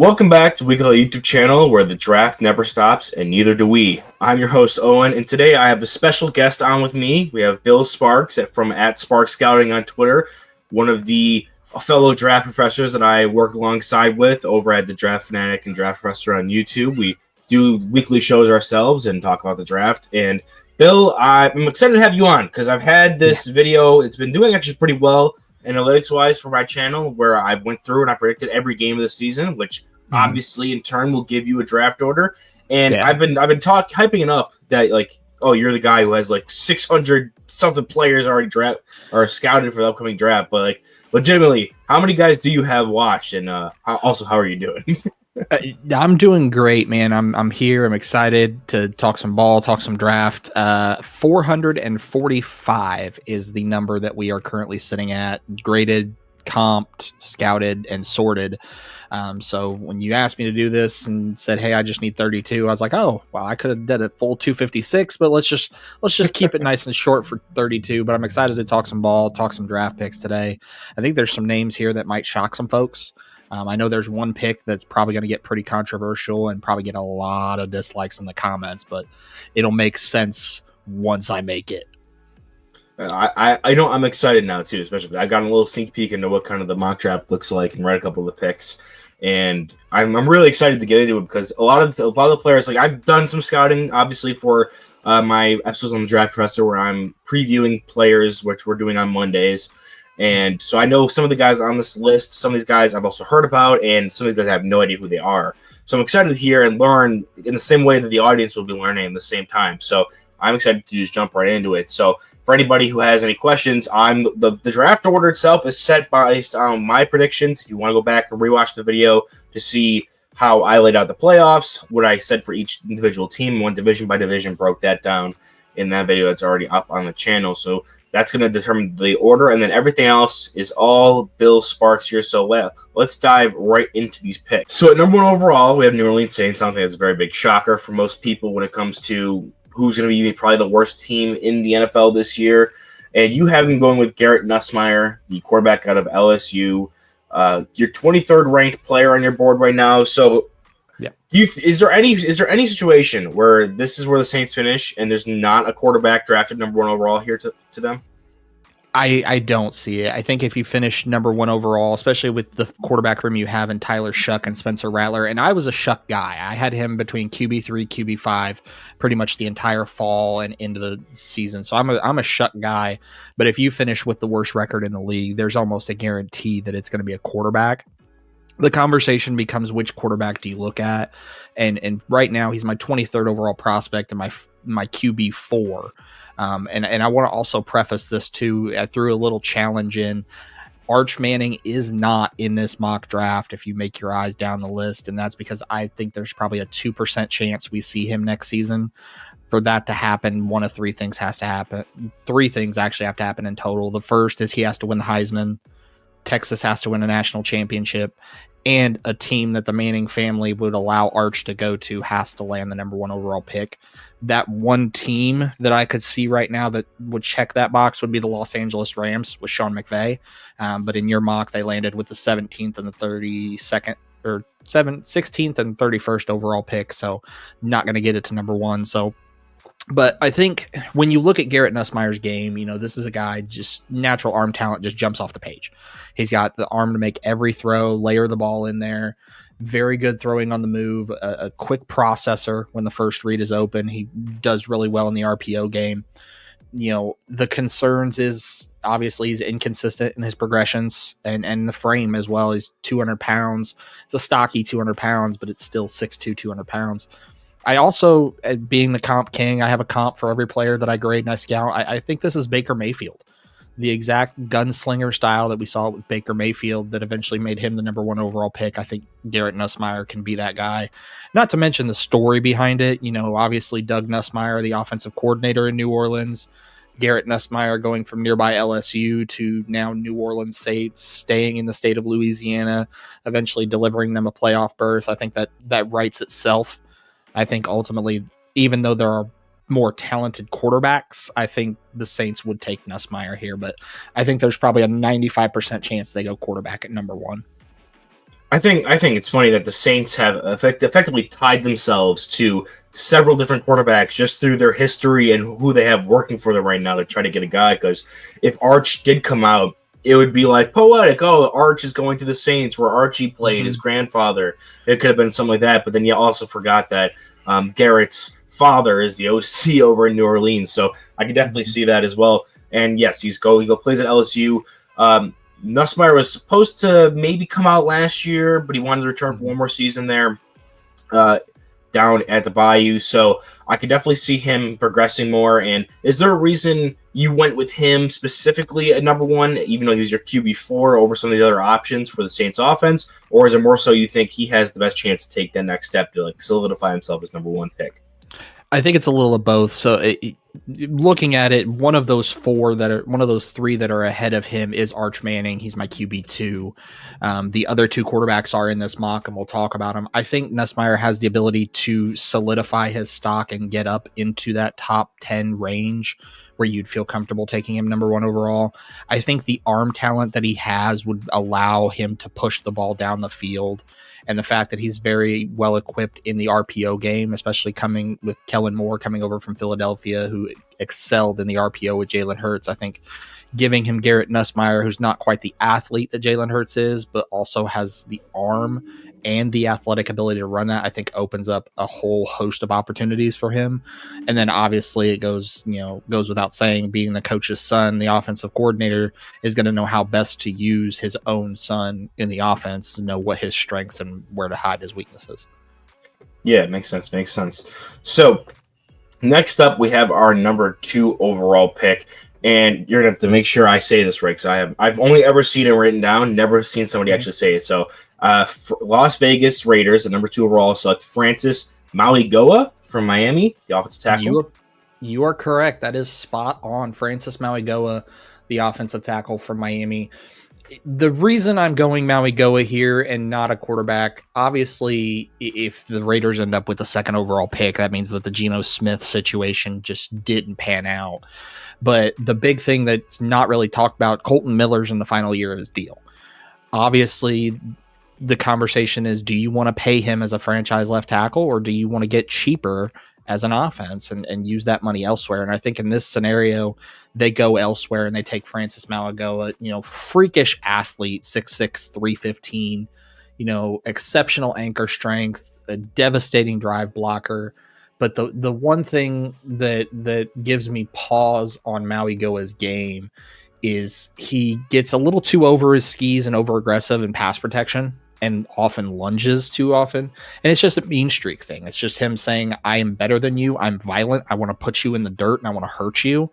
Welcome back to Weekly YouTube channel where the draft never stops and neither do we. I'm your host Owen, and today I have a special guest on with me. We have Bill Sparks from @Sparks Scouting on Twitter, one of the fellow draft professors that I work alongside with over at the Draft Fanatic and Draft Professor on YouTube. We do weekly shows ourselves and talk about the draft. And Bill, I'm excited to have you on because I've had this video. It's been doing actually pretty well analytics-wise for my channel, where I went through and I predicted every game of the season, which obviously in turn will give you a draft order. And I've been hyping it up that, like, oh, you're the guy who has like 600 something players already draft or scouted for the upcoming draft. But like, legitimately, how many guys do you have watched, and how are you doing? I'm doing great, man. I'm here. I'm excited to talk some ball, talk some draft. 445 is the number that we are currently sitting at, graded, comped, scouted, and sorted. So when you asked me to do this and said, "Hey, I just need 32," I was like, "Oh, well, I could have done a full 256, but let's just keep it nice and short for 32." But I'm excited to talk some ball, talk some draft picks today. I think there's some names here that might shock some folks. I know there's one pick that's probably going to get pretty controversial and probably get a lot of dislikes in the comments, but it'll make sense once I make it. I know I'm excited now too, especially I got a little sneak peek into what kind of the mock draft looks like and read a couple of the picks, and I'm really excited to get into it because a lot of the players, like, I've done some scouting obviously for my episodes on the Draft Professor where I'm previewing players, which we're doing on Mondays. And so I know some of the guys on this list. Some of these guys I've also heard about, and some of these guys I have no idea who they are. So I'm excited to hear and learn in the same way that the audience will be learning at the same time. So I'm excited to just jump right into it. So for anybody who has any questions, the draft order itself is set based on my predictions. If you want to go back and rewatch the video to see how I laid out the playoffs, what I said for each individual team, went division by division, broke that down in that video that's already up on the channel. So that's going to determine the order, and then everything else is all Bill Sparks here. So let's dive right into these picks. So at number one overall, we have New Orleans Saints. Something that's a very big shocker for most people when it comes to who's going to be probably the worst team in the NFL this year. And you have them going with Garrett Nussmeier, the quarterback out of LSU, your 23rd ranked player on your board right now. So is there any situation where this is where the Saints finish and there's not a quarterback drafted number one overall here to them? I don't see it. I think if you finish number one overall, especially with the quarterback room you have in Tyler Shuck and Spencer Rattler, and I was a Shuck guy. I had him between QB3, QB5 pretty much the entire fall and into the season. So I'm a Shuck guy. But if you finish with the worst record in the league, there's almost a guarantee that it's going to be a quarterback. The conversation becomes, which quarterback do you look at? And right now he's my 23rd overall prospect and my QB4. And I want to also preface this too. I threw a little challenge in. Arch Manning is not in this mock draft if you make your eyes down the list, and that's because I think there's probably a 2% chance we see him next season. For that to happen, one of three things has to happen. Three things actually have to happen in total. The first is he has to win the Heisman. Texas has to win a national championship, and a team that the Manning family would allow Arch to go to has to land the number one overall pick. That one team that I could see right now that would check that box would be the Los Angeles Rams with Sean McVay. But in your mock, they landed with the 17th and the 32nd or 16th and 31st overall pick. So not going to get it to number one. So, but I think when you look at Garrett Nussmeier's game, you know, this is a guy, just natural arm talent just jumps off the page. He's got the arm to make every throw, layer the ball in there. Very good throwing on the move, a quick processor when the first read is open. He does really well in the RPO game. You know, the concerns is obviously he's inconsistent in his progressions and the frame as well. He's 200 pounds. It's a stocky 200 pounds, but it's still 6'2", 200 pounds. I also, being the comp king, I have a comp for every player that I grade and I scout. I think this is Baker Mayfield. The exact gunslinger style that we saw with Baker Mayfield that eventually made him the number one overall pick. I think Garrett Nussmeier can be that guy. Not to mention the story behind it. You know, obviously Doug Nussmeier, the offensive coordinator in New Orleans, Garrett Nussmeier going from nearby LSU to now New Orleans Saints, staying in the state of Louisiana, eventually delivering them a playoff berth. I think that writes itself. I think ultimately, even though there are more talented quarterbacks, I think the Saints would take Nussmeier here, but I think there's probably a 95% chance they go quarterback at number one. I think it's funny that the Saints have effectively tied themselves to several different quarterbacks just through their history and who they have working for them right now to try to get a guy. Because if Arch did come out, it would be like poetic. Oh, Arch is going to the Saints where Archie played, his grandfather. It could have been something like that. But then you also forgot that Garrett's father is the OC over in New Orleans. So I can definitely see that as well. And yes, he plays at LSU. Nussmeier was supposed to maybe come out last year, but he wanted to return for one more season there down at the Bayou. So I could definitely see him progressing more. And is there a reason you went with him specifically at number one, even though he was your QB4 over some of the other options for the Saints offense? Or is it more so you think he has the best chance to take that next step to like solidify himself as number one pick? I think it's a little of both. So looking at it, one of those three that are ahead of him is Arch Manning. He's my QB2. The other two quarterbacks are in this mock, and we'll talk about them. I think Nussmeier has the ability to solidify his stock and get up into that top 10 range where you'd feel comfortable taking him number one overall. I think the arm talent that he has would allow him to push the ball down the field. And the fact that he's very well equipped in the RPO game, especially coming with Kellen Moore coming over from Philadelphia, who excelled in the RPO with Jalen Hurts. I think giving him Garrett Nussmeier, who's not quite the athlete that Jalen Hurts is, but also has the arm and the athletic ability to run that, I think opens up a whole host of opportunities for him. And then obviously it goes without saying, being the coach's son, the offensive coordinator is going to know how best to use his own son in the offense, to know what his strengths and where to hide his weaknesses. Yeah, makes sense. So next up, we have our number 2 overall pick. And you're going to have to make sure I say this right, because I've only ever seen it written down, never seen somebody actually say it. So Las Vegas Raiders, the number 2 overall, select Francis Mauigoa from Miami, the offensive tackle. You are correct. That is spot on. Francis Mauigoa, the offensive tackle from Miami. The reason I'm going Mauigoa here and not a quarterback, obviously, if the Raiders end up with the 2nd overall pick, that means that the Geno Smith situation just didn't pan out. But the big thing that's not really talked about, Colton Miller's in the final year of his deal. Obviously, the conversation is, do you want to pay him as a franchise left tackle, or do you want to get cheaper as an offense and use that money elsewhere? And I think in this scenario, they go elsewhere and they take Francis Mauigoa, freakish athlete, 6'6", 315, exceptional anchor strength, a devastating drive blocker. But the one thing that gives me pause on Mauigoa's game is he gets a little too over his skis and over aggressive in pass protection and often lunges too often. And it's just a mean streak thing. It's just him saying, I am better than you. I'm violent. I want to put you in the dirt and I want to hurt you.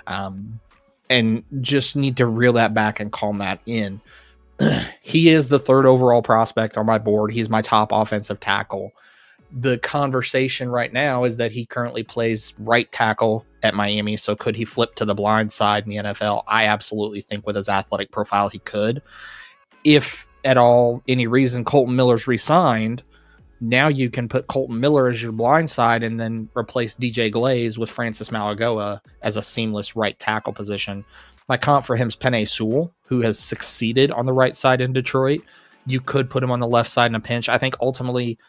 And just need to reel that back and calm that in. He is the 3rd overall prospect on my board. He's my top offensive tackle. The conversation right now is that he currently plays right tackle at Miami. So could he flip to the blind side in the NFL? I absolutely think with his athletic profile, he could. If at all, any reason Colton Miller's re-signed, now you can put Colton Miller as your blind side and then replace DJ Glaze with Francis Mauigoa as a seamless right tackle position. My comp for him is Penei Sewell, who has succeeded on the right side in Detroit. You could put him on the left side in a pinch. I think ultimately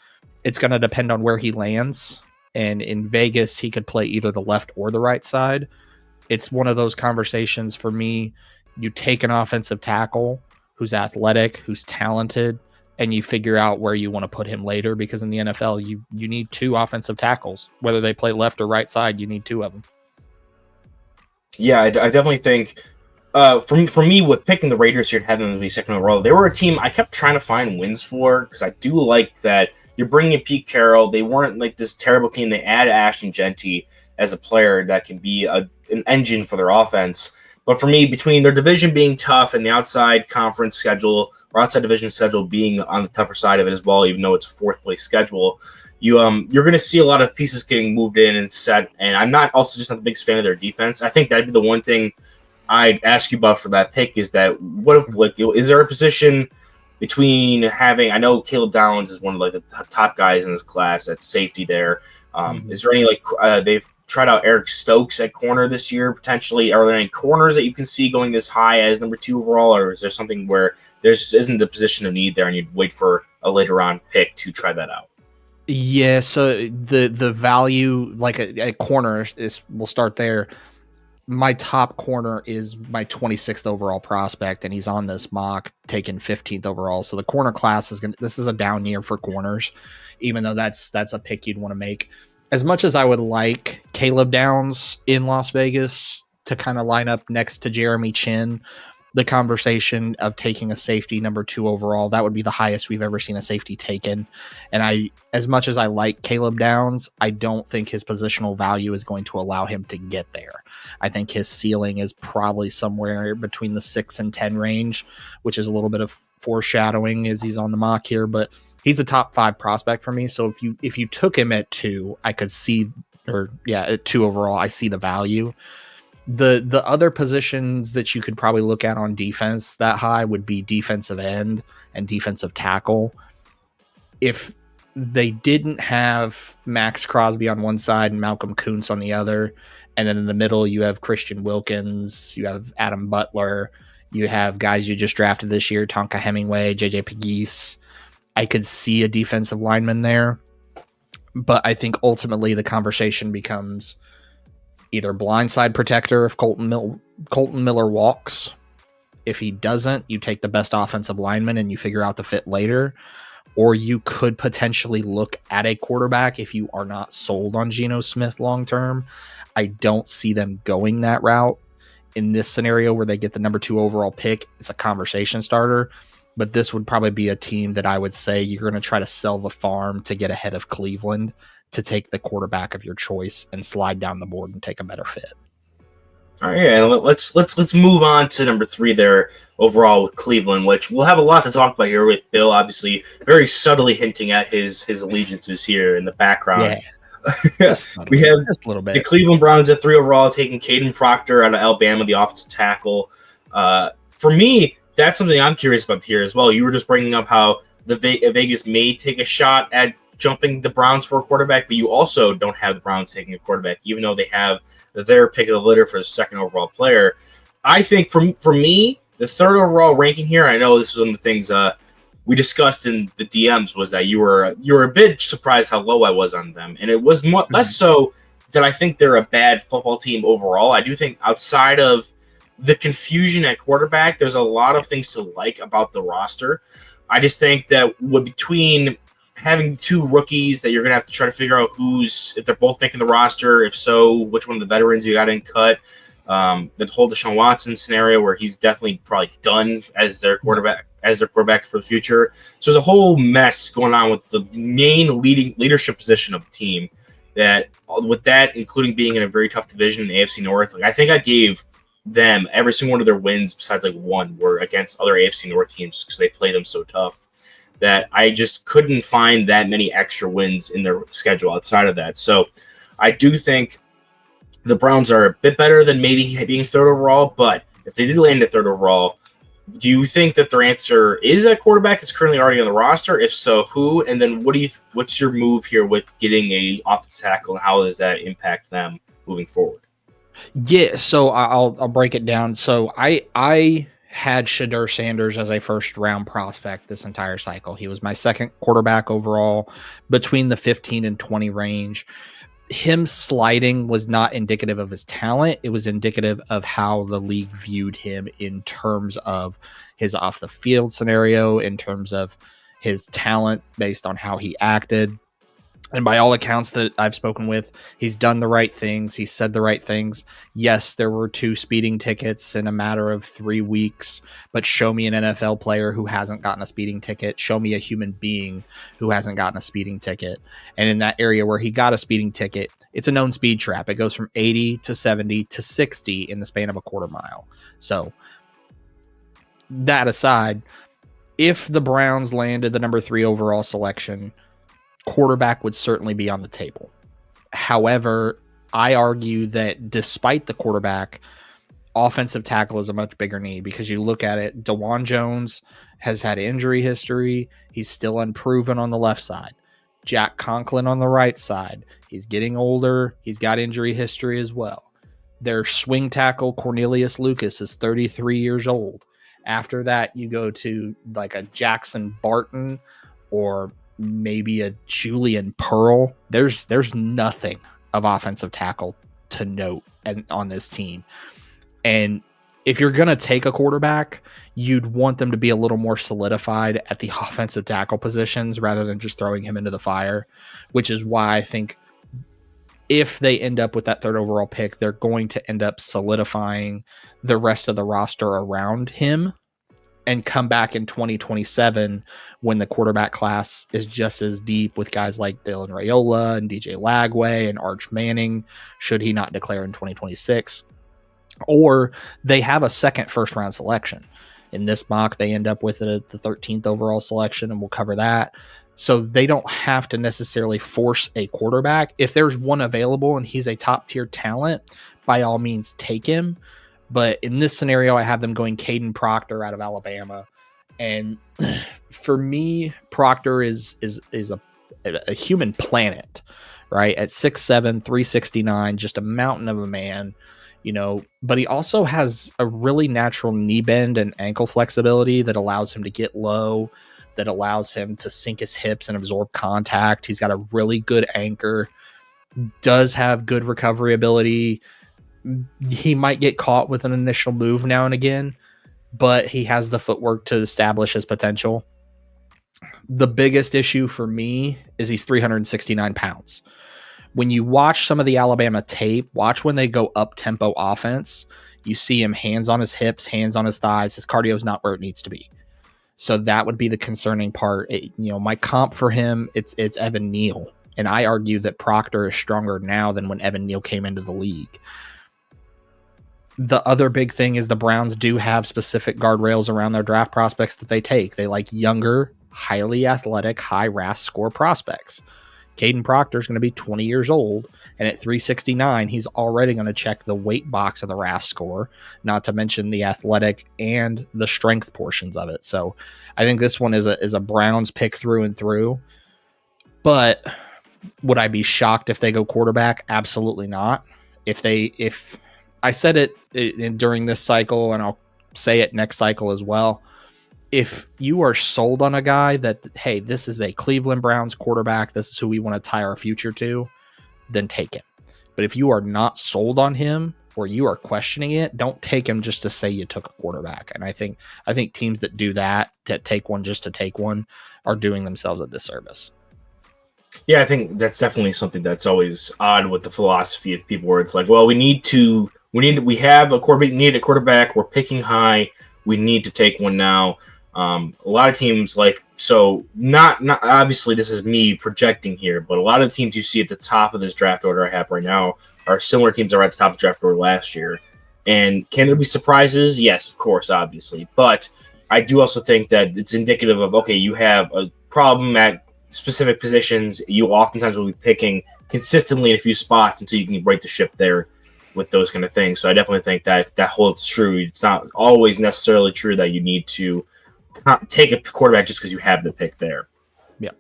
it's going to depend on where he lands. And in Vegas, he could play either the left or the right side. It's one of those conversations for me. You take an offensive tackle who's athletic, who's talented, and you figure out where you want to put him later, because in the NFL, you need 2 offensive tackles. Whether they play left or right side, you need 2 of them. Yeah, I definitely think for me, with picking the Raiders here and having them be 2nd overall, they were a team I kept trying to find wins for, because I do like that you're bringing in Pete Carroll. They weren't like this terrible team. They add Ashton Genty as a player that can be an engine for their offense. But for me, between their division being tough and the outside conference schedule or outside division schedule being on the tougher side of it as well, even though it's a 4th place schedule, you're going to see a lot of pieces getting moved in and set. And I'm not the biggest fan of their defense. I think that'd be the one thing I'd ask you about for that pick, is that is there a position between having, I know Caleb Downs is one of the top guys in this class at safety there. Is there any tried out Eric Stokes at corner this year, potentially. Are there any corners that you can see going this high as number 2 overall, or is there something where there just isn't the position of need there and you'd wait for a later round pick to try that out? Yeah, so the value, like a corner is, we'll start there. My top corner is my 26th overall prospect, and he's on this mock taken 15th overall. So the corner class this is a down year for corners, even though that's a pick you'd want to make. As much as I would like Caleb Downs in Las Vegas to kind of line up next to Jeremy Chin, the conversation of taking a safety number 2 overall, that would be the highest we've ever seen a safety taken. And as much as I like Caleb Downs, I don't think his positional value is going to allow him to get there. I think his ceiling is probably somewhere between the 6 and 10 range, which is a little bit of foreshadowing as he's on the mock here, but he's a top 5 prospect for me. So if you took him at 2, I could see, at 2 overall, I see the value. The other positions that you could probably look at on defense that high would be defensive end and defensive tackle. If they didn't have Max Crosby on one side and Malcolm Kuntz on the other, and then in the middle you have Christian Wilkins, you have Adam Butler, you have guys you just drafted this year, Tonka Hemingway, JJ Pegues, I could see a defensive lineman there. But I think ultimately the conversation becomes either blindside protector if Colton Miller walks. If he doesn't, you take the best offensive lineman and you figure out the fit later. Or you could potentially look at a quarterback if you are not sold on Geno Smith long term. I don't see them going that route in this scenario where they get the number 2 overall pick. It's a conversation starter. But this would probably be a team that I would say you're going to try to sell the farm to get ahead of Cleveland to take the quarterback of your choice and slide down the board and take a better fit. All right, yeah, let's move on to number 3 there overall with Cleveland, which we'll have a lot to talk about here with Bill, obviously very subtly hinting at his allegiances here in the background. Yeah. We have just a little bit. The Cleveland Browns at 3 overall, taking Caden Proctor out of Alabama, the offensive tackle. For me, that's something I'm curious about here as well. You were just bringing up how the Vegas may take a shot at jumping the Browns for a quarterback, but you also don't have the Browns taking a quarterback, even though they have their pick of the litter for the 2nd overall player. I think for me, the 3rd overall ranking here, I know this was one of the things we discussed in the DMs, was that you were a bit surprised how low I was on them, and it was less so that I think they're a bad football team overall. I do think outside of the confusion at quarterback, there's a lot of things to like about the roster. I just think that between having 2 rookies that you're going to have to try to figure out if they're both making the roster, if so, which one of the veterans you got in cut, the whole Deshaun Watson scenario where he's definitely probably done as their quarterback for the future. So there's a whole mess going on with the main leadership position of the team, that with that, including being in a very tough division in the AFC North, I think I gave them every single one of their wins besides one were against other AFC North teams because they play them so tough that I just couldn't find that many extra wins in their schedule outside of that. So I do think the Browns are a bit better than maybe being 3rd overall, but if they did land at 3rd overall, do you think that their answer is a quarterback that's currently already on the roster? If so, who? And then what's your move here with getting a offensive tackle, and how does that impact them moving forward? Yeah, so I'll break it down. So I had Shadur Sanders as a 1st round prospect this entire cycle. He was my 2nd quarterback overall between the 15 and 20 range. Him sliding was not indicative of his talent. It was indicative of how the league viewed him in terms of his off the field scenario, in terms of his talent based on how he acted. And by all accounts that I've spoken with, he's done the right things. He said the right things. Yes, there were 2 speeding tickets in a matter of 3 weeks, but show me an NFL player who hasn't gotten a speeding ticket. Show me a human being who hasn't gotten a speeding ticket. And in that area where he got a speeding ticket, it's a known speed trap. It goes from 80 to 70 to 60 in the span of a quarter mile. So that aside, if the Browns landed the number 3 overall selection, quarterback would certainly be on the table. However, I argue that despite the quarterback, offensive tackle is a much bigger need, because you look at it, DeJuan Jones has had injury history. He's still unproven on the left side. Jack Conklin on the right side. He's getting older. He's got injury history as well. Their swing tackle, Cornelius Lucas, is 33 years old. After that, you go to like a Jackson Barton or maybe a Julian Pearl. There's nothing of offensive tackle to note on this team. And if you're going to take a quarterback, you'd want them to be a little more solidified at the offensive tackle positions rather than just throwing him into the fire, which is why I think if they end up with that third overall pick, they're going to end up solidifying the rest of the roster around him and come back in 2027 when the quarterback class is just as deep with guys like Dylan Raiola and DJ Lagway and Arch Manning, should he not declare in 2026. Or they have a second first round selection. In this mock, they end up with the 13th overall selection, and we'll cover that. So they don't have to necessarily force a quarterback. If there's one available and he's a top tier talent, by all means take him. But in this scenario, I have them going Caden Proctor out of Alabama. And for me, Proctor is a human planet, right? At 6'7", 369, just a mountain of a man. But he also has a really natural knee bend and ankle flexibility that allows him to get low, that allows him to sink his hips and absorb contact. He's got a really good anchor, does have good recovery ability. He might get caught with an initial move now and again, but he has the footwork to establish his potential. The biggest issue for me is he's 369 pounds. When you watch some of the Alabama tape, watch when they go up-tempo offense, you see him hands on his hips, hands on his thighs. His cardio is not where it needs to be. So that would be the concerning part. My comp for him, it's Evan Neal. And I argue that Proctor is stronger now than when Evan Neal came into the league. The other big thing is the Browns do have specific guardrails around their draft prospects that they take. They like younger, highly athletic, high RAS score prospects. Caden Proctor is going to be 20 years old, and at 369, he's already going to check the weight box of the RAS score, not to mention the athletic and the strength portions of it. So I think this one is a Browns pick through and through. But would I be shocked if they go quarterback? Absolutely not. If I said it during this cycle, and I'll say it next cycle as well. If you are sold on a guy that, hey, this is a Cleveland Browns quarterback, this is who we want to tie our future to, then take him. But if you are not sold on him or you are questioning it, don't take him just to say you took a quarterback. And I think teams that do that take one just to take one, are doing themselves a disservice. Yeah, I think that's definitely something that's always odd with the philosophy of people, where it's like, well, we have a quarterback, we're picking high, we need to take one now. A lot of teams not obviously this is me projecting here, but a lot of teams you see at the top of this draft order I have right now are similar teams that were at the top of the draft order last year. And can there be surprises? Yes, of course, obviously. But I do also think that it's indicative of, okay, you have a problem at specific positions. You oftentimes will be picking consistently in a few spots until you can break the ship there with those kind of things. So I definitely think that holds true. It's not always necessarily true that you need to take a quarterback just because you have the pick there. Yeah.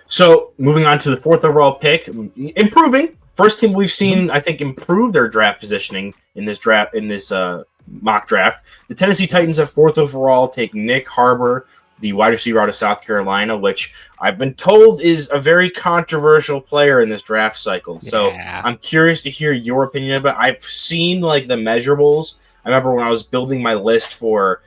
So moving on to the fourth overall pick, improving. First team we've seen, I think, improve their draft positioning in this mock draft. The Tennessee Titans at fourth overall take Nick Harbor, the wide receiver out of South Carolina, which I've been told is a very controversial player in this draft cycle. So I'm curious to hear your opinion of it. I've seen the measurables. I remember when I was building my list for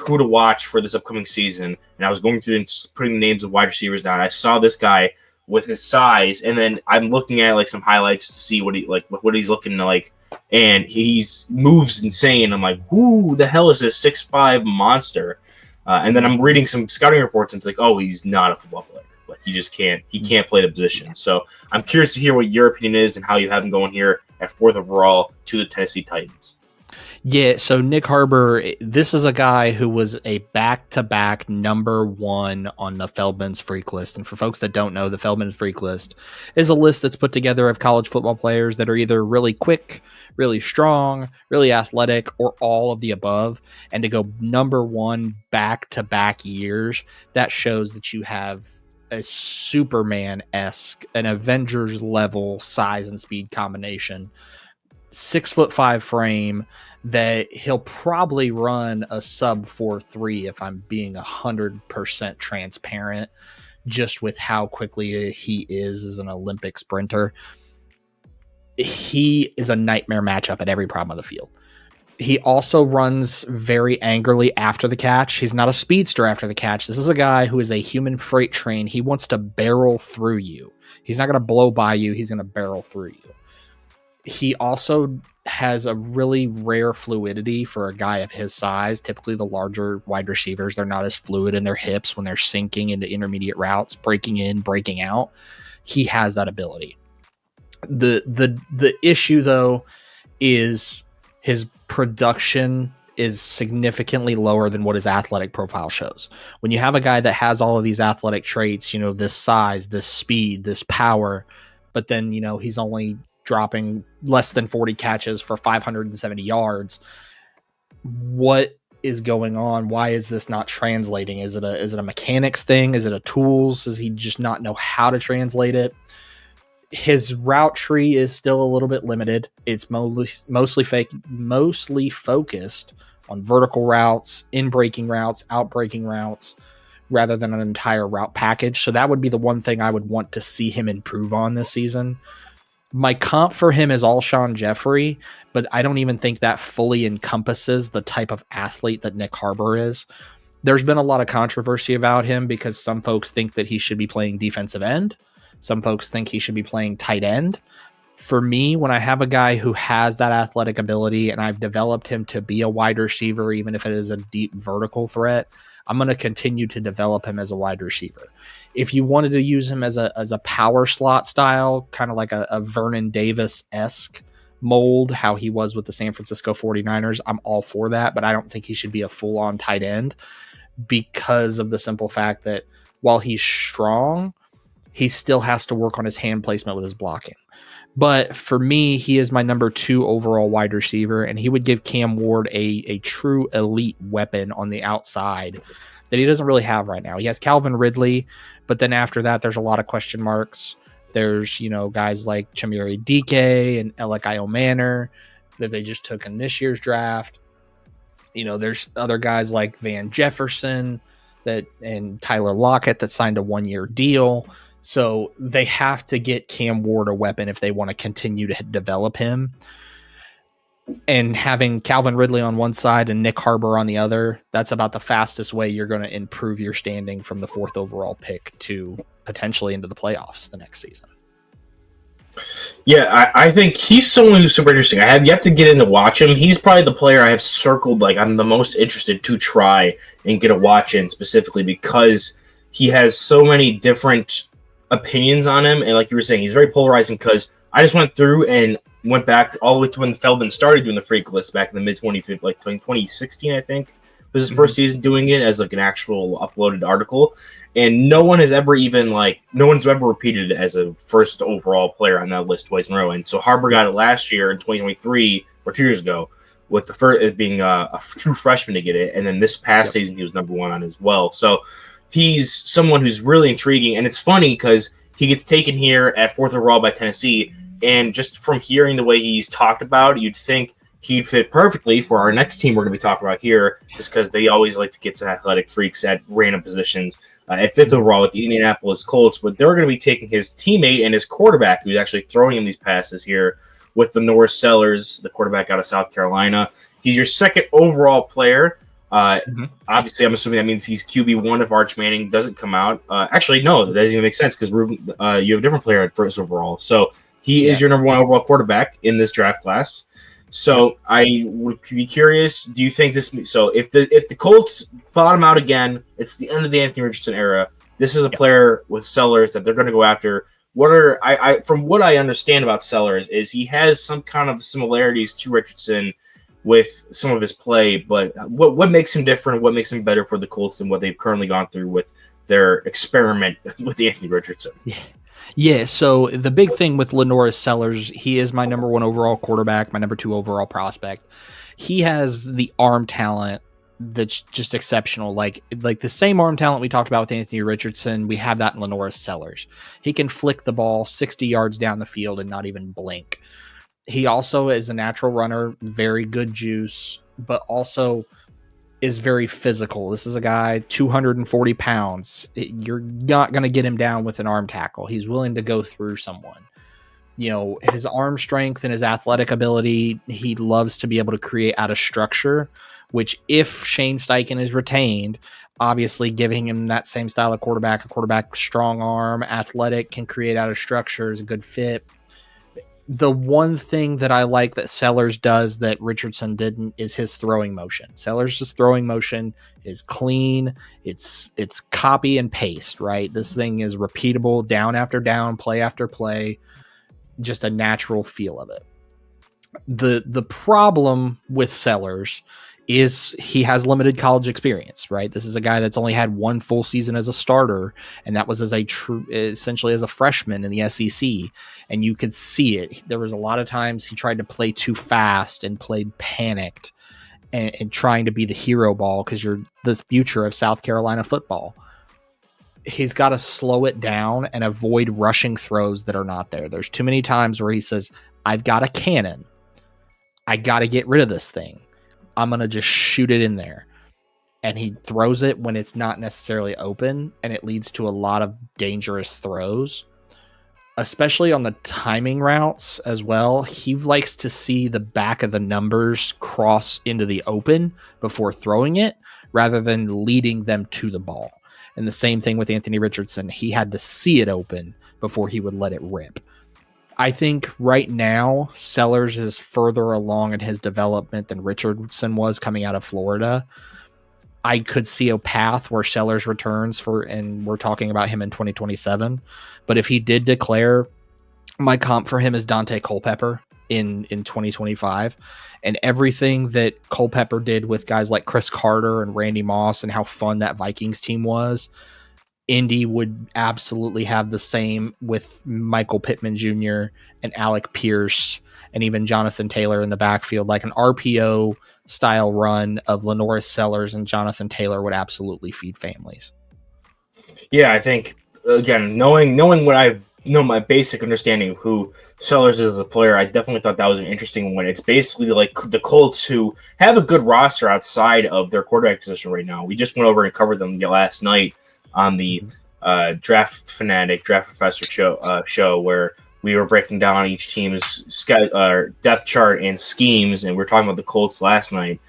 who to watch for this upcoming season, and I was going through and putting the names of wide receivers down. I saw this guy with his size, and then I'm looking at some highlights to see what he's looking like, and he moves insane. I'm like, who the hell is this 6'5" monster? And then I'm reading some scouting reports, and it's like, oh, he's not a football player. He just can't play the position. So I'm curious to hear what your opinion is and how you have him going here at fourth overall to the Tennessee Titans. Yeah, so Nick Harbor, this is a guy who was a back-to-back number one on the Feldman's Freak List. And for folks that don't know, the Feldman's Freak List is a list that's put together of college football players that are either really quick, really strong, really athletic, or all of the above. And to go number one back-to-back years, that shows that you have a Superman-esque, an Avengers level size and speed combination. 6'5" frame that he'll probably run a sub 4.3 if I'm being 100% transparent, just with how quickly he is as an Olympic sprinter. He is a nightmare matchup at every problem of the field. He also runs very angrily after the catch. He's not a speedster after the catch. This is a guy who is a human freight train. He wants to barrel through you. He's not going to blow by you. He's going to barrel through you. He also has a really rare fluidity for a guy of his size. Typically, the larger wide receivers, they're not as fluid in their hips when they're sinking into intermediate routes, breaking in, breaking out. He has that ability. The issue, though, is his production is significantly lower than what his athletic profile shows. When you have a guy that has all of these athletic traits, this size, this speed, this power, but then, he's only dropping less than 40 catches for 570 yards. What is going on? Why is this not translating? Is it a mechanics thing? Is it a tools? Does he just not know how to translate it? His route tree is still a little bit limited. It's mostly focused on vertical routes, in breaking routes, out breaking routes, rather than an entire route package. So that would be the one thing I would want to see him improve on this season. My comp for him is Alshon Jeffrey, but I don't even think that fully encompasses the type of athlete that Nick Harbor is. There's been a lot of controversy about him because some folks think that he should be playing defensive end. Some folks think he should be playing tight end. For me, when I have a guy who has that athletic ability and I've developed him to be a wide receiver, even if it is a deep vertical threat, I'm going to continue to develop him as a wide receiver. If you wanted to use him as a power slot style, kind of like a Vernon Davis-esque mold, how he was with the San Francisco 49ers, I'm all for that, but I don't think he should be a full-on tight end because of the simple fact that while he's strong, he still has to work on his hand placement with his blocking. But for me, he is my number 2 overall wide receiver, and he would give Cam Ward a true elite weapon on the outside that he doesn't really have right now. He has Calvin Ridley, but then after that, there's a lot of question marks. There's, guys like Chimere Dike and Elikai Manor that they just took in this year's draft. There's other guys like Van Jefferson and Tyler Lockett that signed a 1-year deal. So they have to get Cam Ward a weapon if they want to continue to develop him. And having Calvin Ridley on one side and Nick Harbor on the other, that's about the fastest way you're going to improve your standing from the 4th overall pick to potentially into the playoffs the next season. Yeah, I think he's someone who's super interesting. I have yet to get in to watch him. He's probably the player I have circled, like I'm the most interested to try and get a watch in specifically because he has so many different opinions on him. And like you were saying, he's very polarizing because I just went through and went back all the way to when Feldman started doing the freak list back in the mid-2015, like 2016, I think, was his first season doing it as like an actual uploaded article. And no one's ever repeated it as a first overall player on that list twice in a row. And so Harbor got it last year in 2023 or 2 years ago with the first being a true freshman to get it. And then this past season, he was number 1 on as well. So he's someone who's really intriguing. And it's funny because he gets taken here at 4th overall by Tennessee. And just from hearing the way he's talked about, you'd think he'd fit perfectly for our next team we're going to be talking about here, just because they always like to get some athletic freaks at random positions. At 5th overall with the Indianapolis Colts, but they're going to be taking his teammate and his quarterback, who's actually throwing him these passes here, with the Norris Sellers, the quarterback out of South Carolina. He's your 2nd overall player. Obviously, I'm assuming that means he's QB1 if Arch Manning doesn't come out. Actually, no, that doesn't even make sense because you have a different player at 1st overall. So he is your number 1 overall quarterback in this draft class. So I would be curious, do you think this – so if the Colts bottom out again, it's the end of the Anthony Richardson era. This is a player with Sellers that they're going to go after. From what I understand about Sellers is he has some kind of similarities to Richardson with some of his play, but what makes him different, what makes him better for the Colts than what they've currently gone through with their experiment with Anthony Richardson? Yeah, so the big thing with LaNorris Sellers, he is my number 1 overall quarterback, my number 2 overall prospect. He has the arm talent that's just exceptional. Like the same arm talent we talked about with Anthony Richardson, we have that in Lenoris Sellers. He can flick the ball 60 yards down the field and not even blink. He also is a natural runner, very good juice, but also is very physical. This is a guy, 240 pounds. You're not going to get him down with an arm tackle. He's willing to go through someone. You know, his arm strength and his athletic ability, he loves to be able to create out of structure, which if Shane Steichen is retained, obviously giving him that same style of quarterback, a quarterback strong arm, athletic, can create out of structure, is a good fit. The one thing that I like that Sellers does that Richardson didn't is his throwing motion. Sellers' throwing motion is clean. It's copy and paste, right? This thing is repeatable, down after down, play after play, just a natural feel of it. The problem with Sellers is he has limited college experience, right? This is a guy that's only had one full season as a starter, and that was essentially as a freshman in the SEC, and you could see it. There was a lot of times he tried to play too fast and played panicked and trying to be the hero ball because you're the future of South Carolina football. He's got to slow it down and avoid rushing throws that are not there. There's too many times where he says, I've got a cannon. I got to get rid of this thing. I'm going to just shoot it in there. And he throws it when it's not necessarily open, and it leads to a lot of dangerous throws, especially on the timing routes as well. He likes to see the back of the numbers cross into the open before throwing it rather than leading them to the ball. And the same thing with Anthony Richardson. He had to see it open before he would let it rip. I think right now, Sellers is further along in his development than Richardson was coming out of Florida. I could see a path where Sellers returns and we're talking about him in 2027. But if he did declare, my comp for him is Dante Culpepper in 2025. And everything that Culpepper did with guys like Chris Carter and Randy Moss and how fun that Vikings team was, Indy would absolutely have the same with Michael Pittman Jr. and Alec Pierce and even Jonathan Taylor in the backfield. Like an RPO style run of Lenoris Sellers and Jonathan Taylor would absolutely feed families. Yeah, I think, again, knowing what I know, my basic understanding of who Sellers is as a player, I definitely thought that was an interesting one. It's basically like the Colts, who have a good roster outside of their quarterback position right now. We just went over and covered them last night on the Draft Fanatic, Draft Professor show where we were breaking down each team's depth chart and schemes, and we were talking about the Colts last night,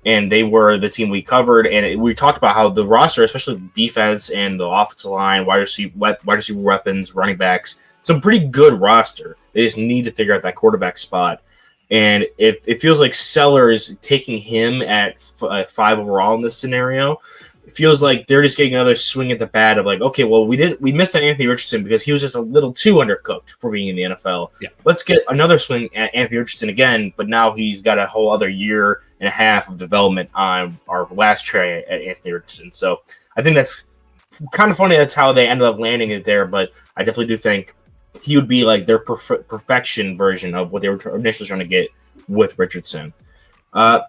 and they were the team we covered, and we talked about how the roster, especially the defense and the offensive line, wide receiver weapons, running backs, it's a pretty good roster. They just need to figure out that quarterback spot, and it feels like Sellers taking him at 5 overall in this scenario. It feels like they're just getting another swing at the bat of like, okay, well, we missed on Anthony Richardson because he was just a little too undercooked for being in the NFL. Yeah. Let's get another swing at Anthony Richardson again, but now he's got a whole other year and a half of development on our last try at Anthony Richardson. So I think that's kind of funny. That's how they ended up landing it there, but I definitely do think he would be like their perfection version of what they were initially trying to get with Richardson.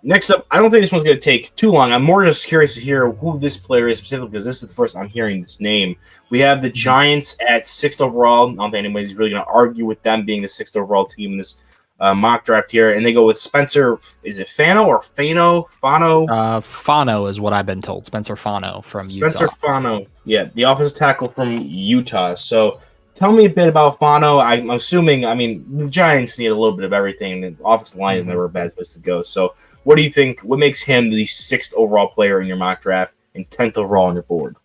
Next up, I don't think this one's going to take too long. I'm more just curious to hear who this player is specifically because this is the first I'm hearing this name. We have the Giants at 6th overall. I don't think anybody's really going to argue with them being the 6th overall team in this mock draft here. And they go with Spencer. Is it Fano or Fano? Fano? Fano is what I've been told. Spencer Fano from Utah. Spencer Fano. Yeah, the offensive tackle from Utah. So tell me a bit about Fano. I'm assuming, the Giants need a little bit of everything. The offensive line is never a bad place to go. So what do you think? What makes him the 6th overall player in your mock draft and 10th overall on your board?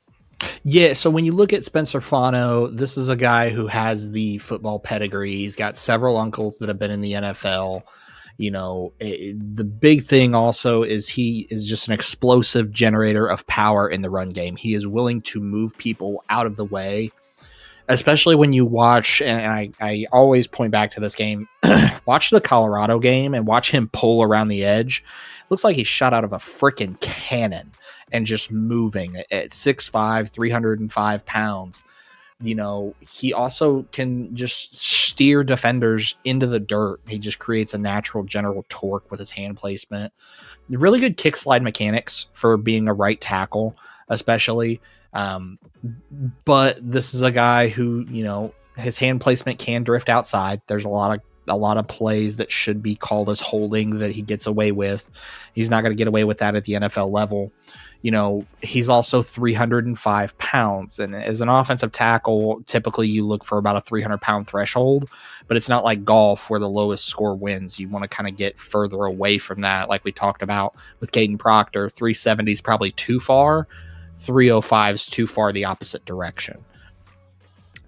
Yeah, so when you look at Spencer Fano, this is a guy who has the football pedigree. He's got several uncles that have been in the NFL. You know, the big thing also is he is just an explosive generator of power in the run game. He is willing to move people out of the way, especially when you watch, and I always point back to this game, watch the Colorado game and watch him pull around the edge. Looks like he's shot out of a freaking cannon and just moving at 6'5", 305 pounds. He also can just steer defenders into the dirt. He just creates a natural general torque with his hand placement. Really good kick slide mechanics for being a right tackle, especially. But this is a guy who, his hand placement can drift outside. There's a lot of plays that should be called as holding that he gets away with. He's not going to get away with that at the NFL level. He's also 305 pounds. And as an offensive tackle, typically you look for about a 300-pound threshold, but it's not like golf where the lowest score wins. You want to kind of get further away from that. Like we talked about with Caden Proctor, 370 is probably too far. 305 is too far the opposite direction.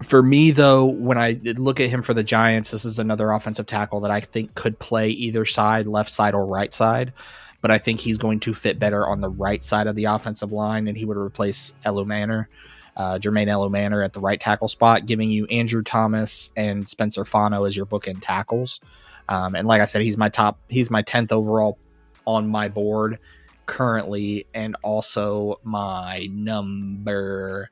For me, though, when I look at him for the Giants, this is another offensive tackle that I think could play either side, left side or right side. But I think he's going to fit better on the right side of the offensive line, and he would replace Jermaine Elumanor at the right tackle spot, giving you Andrew Thomas and Spencer Fano as your bookend tackles. And like I said, he's my 10th overall on my board currently, and also my number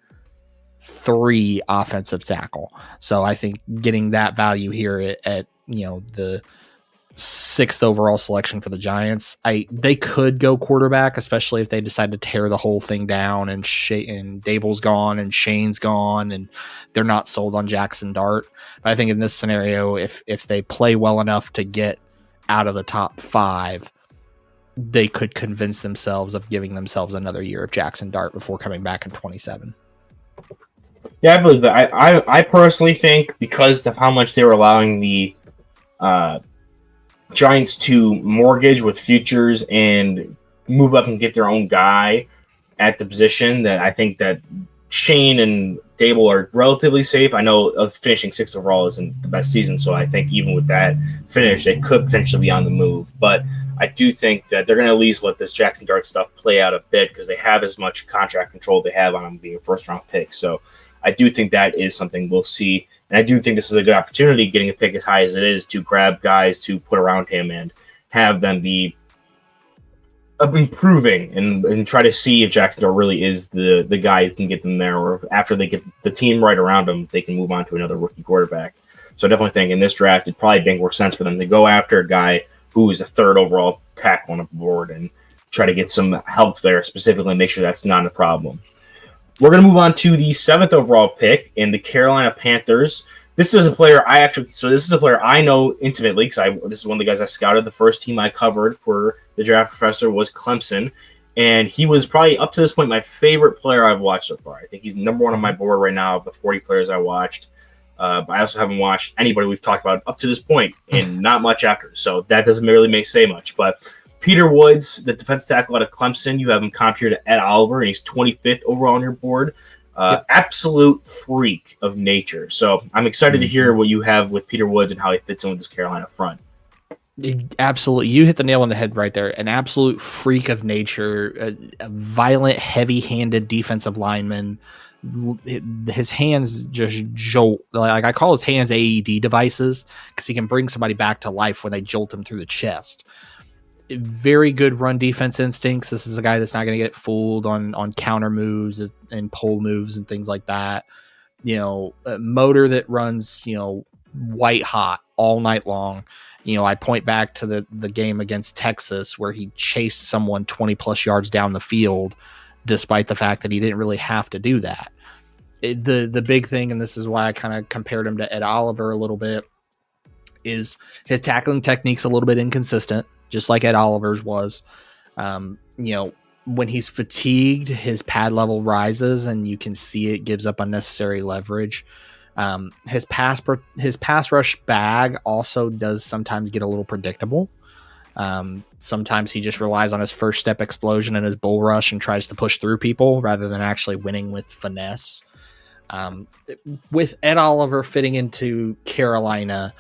3 offensive tackle. So I think getting that value here at the 6th overall selection for the Giants, they could go quarterback, especially if they decide to tear the whole thing down and Dable's gone and Shane's gone and they're not sold on Jackson Dart. But I think in this scenario, if they play well enough to get out of the top 5, they could convince themselves of giving themselves another year of Jackson Dart before coming back in 27. Yeah, I believe that. I personally think because of how much they were allowing the Giants to mortgage with futures and move up and get their own guy at the position, that I think that Shane and Dable are relatively safe. I know finishing 6th overall isn't the best season, so I think even with that finish, they could potentially be on the move. But I do think that they're going to at least let this Jackson Dart stuff play out a bit because they have as much contract control they have on him being a first-round pick. So I do think that is something we'll see. And I do think this is a good opportunity, getting a pick as high as it is, to grab guys to put around him and have them be improving and try to see if Jackson Dart really is the guy who can get them there, or after they get the team right around him, they can move on to another rookie quarterback. So I definitely think in this draft, it'd probably make more sense for them to go after a guy who is a 3rd overall tackle on the board and try to get some help there specifically and make sure that's not a problem. We're going to move on to the 7th overall pick in the Carolina Panthers. This is a player I know intimately because this is one of the guys I scouted. The first team I covered for the Draft Professor was Clemson, and he was probably up to this point my favorite player I've watched so far. I think he's number 1 on my board right now of the 40 players I watched. But I also haven't watched anybody we've talked about up to this point, and not much after. So that doesn't really say much, but Peter Woods, the defensive tackle out of Clemson, you have him compared here to Ed Oliver, and he's 25th overall on your board. Yep. Absolute freak of nature. So I'm excited to hear what you have with Peter Woods and how he fits in with this Carolina front. Absolutely. You hit the nail on the head right there. An absolute freak of nature, a violent, heavy-handed defensive lineman. His hands just jolt. Like I call his hands AED devices because he can bring somebody back to life when they jolt him through the chest. Very good run defense instincts. This is a guy that's not going to get fooled on counter moves and pull moves and things like that. A motor that runs, white hot all night long. I point back to the game against Texas where he chased someone 20 plus yards down the field, despite the fact that he didn't really have to do that. The big thing, and this is why I kind of compared him to Ed Oliver a little bit, is his tackling technique's a little bit inconsistent, just like Ed Oliver's was. When he's fatigued, his pad level rises, and you can see it gives up unnecessary leverage. His pass rush bag also does sometimes get a little predictable. Sometimes he just relies on his first step explosion and his bull rush and tries to push through people rather than actually winning with finesse. With Ed Oliver fitting into Carolina,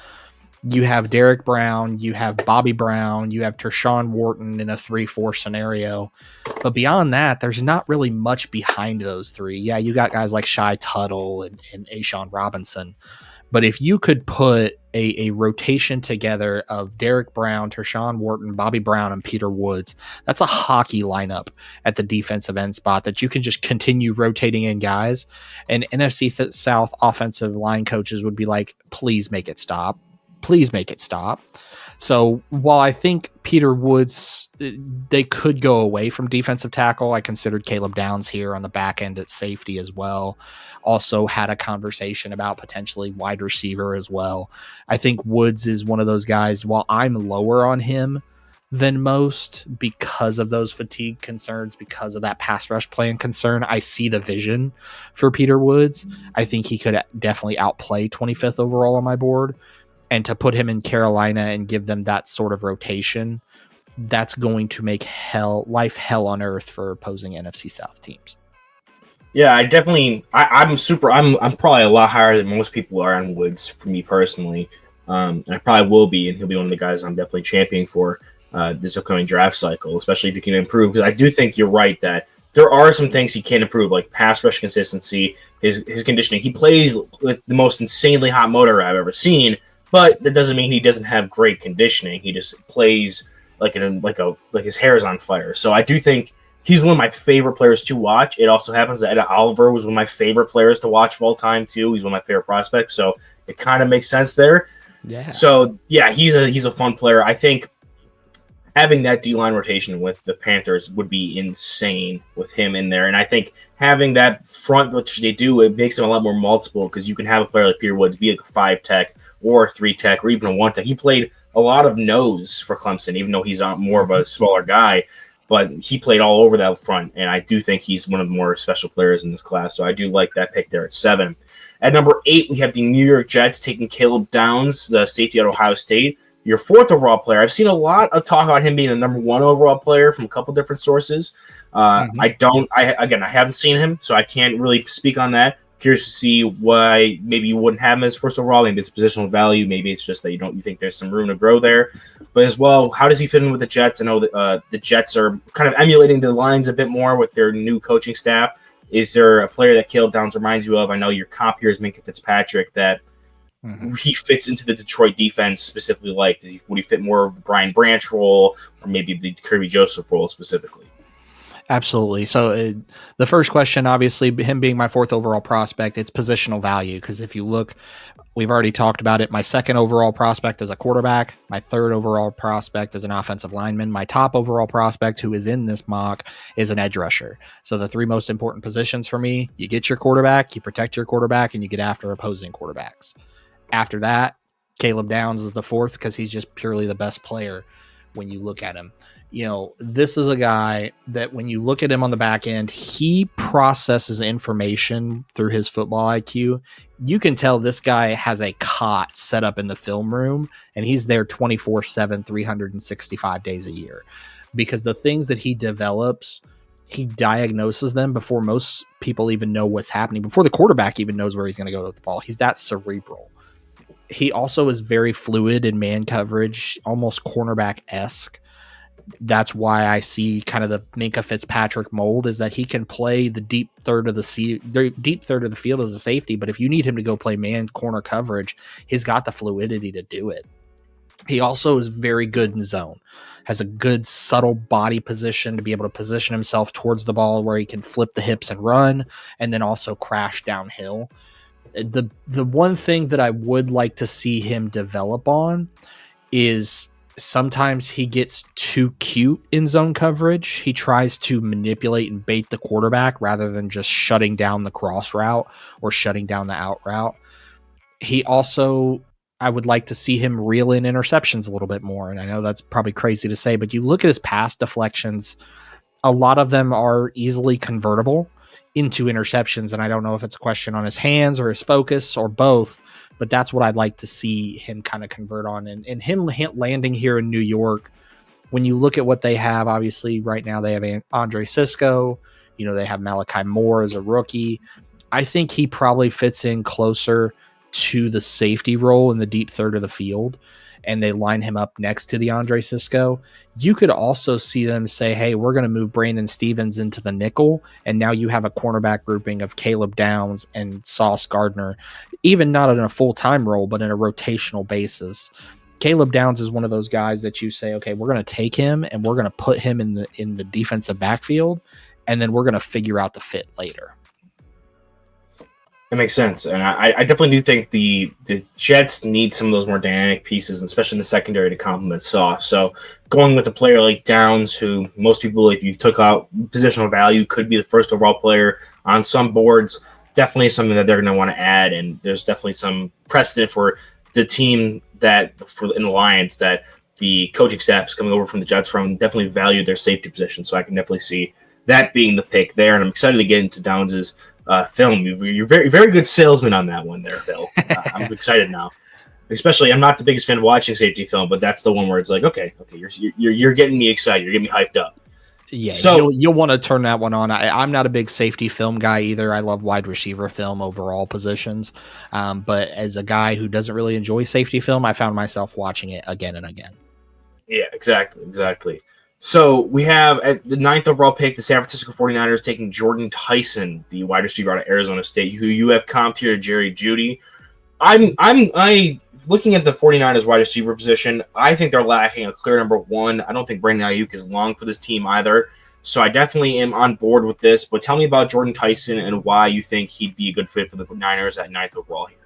you have Derek Brown, you have Bobby Brown, you have Tershawn Wharton in a 3-4 scenario. But beyond that, there's not really much behind those three. Yeah, you got guys like Shai Tuttle and A'Shawn Robinson. But if you could put a rotation together of Derek Brown, Tershawn Wharton, Bobby Brown, and Peter Woods. That's a hockey lineup at the defensive end spot that you can just continue rotating in guys. And NFC South offensive line coaches would be like, please make it stop. Please make it stop. So while I think Peter Woods, they could go away from defensive tackle, I considered Caleb Downs here on the back end at safety as well. Also had a conversation about potentially wide receiver as well. I think Woods is one of those guys, while I'm lower on him than most because of those fatigue concerns, because of that pass rush plan concern, I see the vision for Peter Woods. I think he could definitely outplay 25th overall on my board. And to put him in Carolina and give them that sort of rotation, that's going to make life hell on earth for opposing NFC South teams. Yeah, I'm probably a lot higher than most people are on Woods for me personally. I probably will be, and he'll be one of the guys I'm definitely championing for this upcoming draft cycle, especially if he can improve. Because I do think you're right that there are some things he can improve, like pass rush consistency, his conditioning. He plays with the most insanely hot motor I've ever seen. But that doesn't mean he doesn't have great conditioning. He just plays like his hair is on fire. So I do think he's one of my favorite players to watch. It also happens that Ed Oliver was one of my favorite players to watch of all time too. He's one of my favorite prospects. So it kind of makes sense there. Yeah. So yeah, he's a fun player. I think having that D-line rotation with the Panthers would be insane with him in there. And I think having that front, which they do, it makes them a lot more multiple because you can have a player like Peter Woods be like a 5 tech or a 3 tech or even a 1 tech. He played a lot of nose for Clemson, even though he's more of a smaller guy. But he played all over that front, and I do think he's one of the more special players in this class. So I do like that pick there at 7. At number 8, we have the New York Jets taking Caleb Downs, the safety at Ohio State. Your 4th overall player. I've seen a lot of talk about him being the number 1 overall player from a couple different sources. I haven't seen him, so I can't really speak on that. Curious to see why maybe you wouldn't have him as first overall. Maybe it's positional value. Maybe it's just that you think there's some room to grow there. But as well, how does he fit in with the Jets? I know that the Jets are kind of emulating the Lions a bit more with their new coaching staff. Is there a player that Caleb Downs reminds you of? I know your comp here is Minkah Fitzpatrick that he fits into the Detroit defense specifically. Would he fit more of the Brian Branch role or maybe the Kirby Joseph role specifically? Absolutely. So the first question, obviously, him being my 4th overall prospect, it's positional value. Because if you look, we've already talked about it. My 2nd overall prospect is a quarterback. My 3rd overall prospect is an offensive lineman. My top overall prospect, who is in this mock, is an edge rusher. So the 3 most important positions for me, you get your quarterback, you protect your quarterback, and you get after opposing quarterbacks. After that, Caleb Downs is the 4th because he's just purely the best player when you look at him. This is a guy that when you look at him on the back end, he processes information through his football IQ. You can tell this guy has a cot set up in the film room, and he's there 24/7, 365 days a year. Because the things that he develops, he diagnoses them before most people even know what's happening, before the quarterback even knows where he's going to go with the ball. He's that cerebral. He also is very fluid in man coverage, almost cornerback-esque. That's why I see kind of the Minkah Fitzpatrick mold, is that he can play the deep third of the field as a safety, but if you need him to go play man corner coverage, he's got the fluidity to do it. He also is very good in zone, has a good subtle body position to be able to position himself towards the ball where he can flip the hips and run, and then also crash downhill. The one thing that I would like to see him develop on is sometimes he gets too cute in zone coverage. He tries to manipulate and bait the quarterback rather than just shutting down the cross route or shutting down the out route. He also, I would like to see him reel in interceptions a little bit more. And I know that's probably crazy to say, but you look at his pass deflections, a lot of them are easily convertible into interceptions. And I don't know if it's a question on his hands or his focus or both, but that's what I'd like to see him kind of convert on. And him landing here in New York, when you look at what they have, obviously right now they have Andre Sisco, they have Malachi Moore as a rookie. I think he probably fits in closer to the safety role in the deep third of the field, and they line him up next to the Andre Cisco, you could also see them say, hey, we're going to move Brandon Stevens into the nickel, and now you have a cornerback grouping of Caleb Downs and Sauce Gardner, even not in a full-time role, but in a rotational basis. Caleb Downs is one of those guys that you say, okay, we're going to take him and we're going to put him in the defensive backfield, and then we're going to figure out the fit later. That makes sense, and I definitely do think the Jets need some of those more dynamic pieces, especially in the secondary, to complement Sauce. So going with a player like Downs, who most people, if you took out positional value, could be the first overall player on some boards, definitely something that they're going to want to add, and there's definitely some precedent for the team in the Lions that the coaching staff is coming over from the Jets from, definitely value their safety position. So I can definitely see that being the pick there, and I'm excited to get into Downs' film. You're very, very good salesman on that one there, Phil. I'm excited now. Especially, I'm not the biggest fan of watching safety film, but that's the one where it's like, okay, you're getting me excited. You're getting me hyped up. Yeah, so you'll want to turn that one on. I'm not a big safety film guy either. I love wide receiver film over all positions. But as a guy who doesn't really enjoy safety film, I found myself watching it again and again. Yeah, exactly. So we have at the 9th overall pick, the San Francisco 49ers taking Jordan Tyson, the wide receiver out of Arizona State, who you have comped here to Jerry Jeudy. I looking at the 49ers wide receiver position, I think they're lacking a clear number one. I don't think Brandon Ayuk is long for this team either. So I definitely am on board with this. But tell me about Jordan Tyson and why you think he'd be a good fit for the Niners at 9th overall here.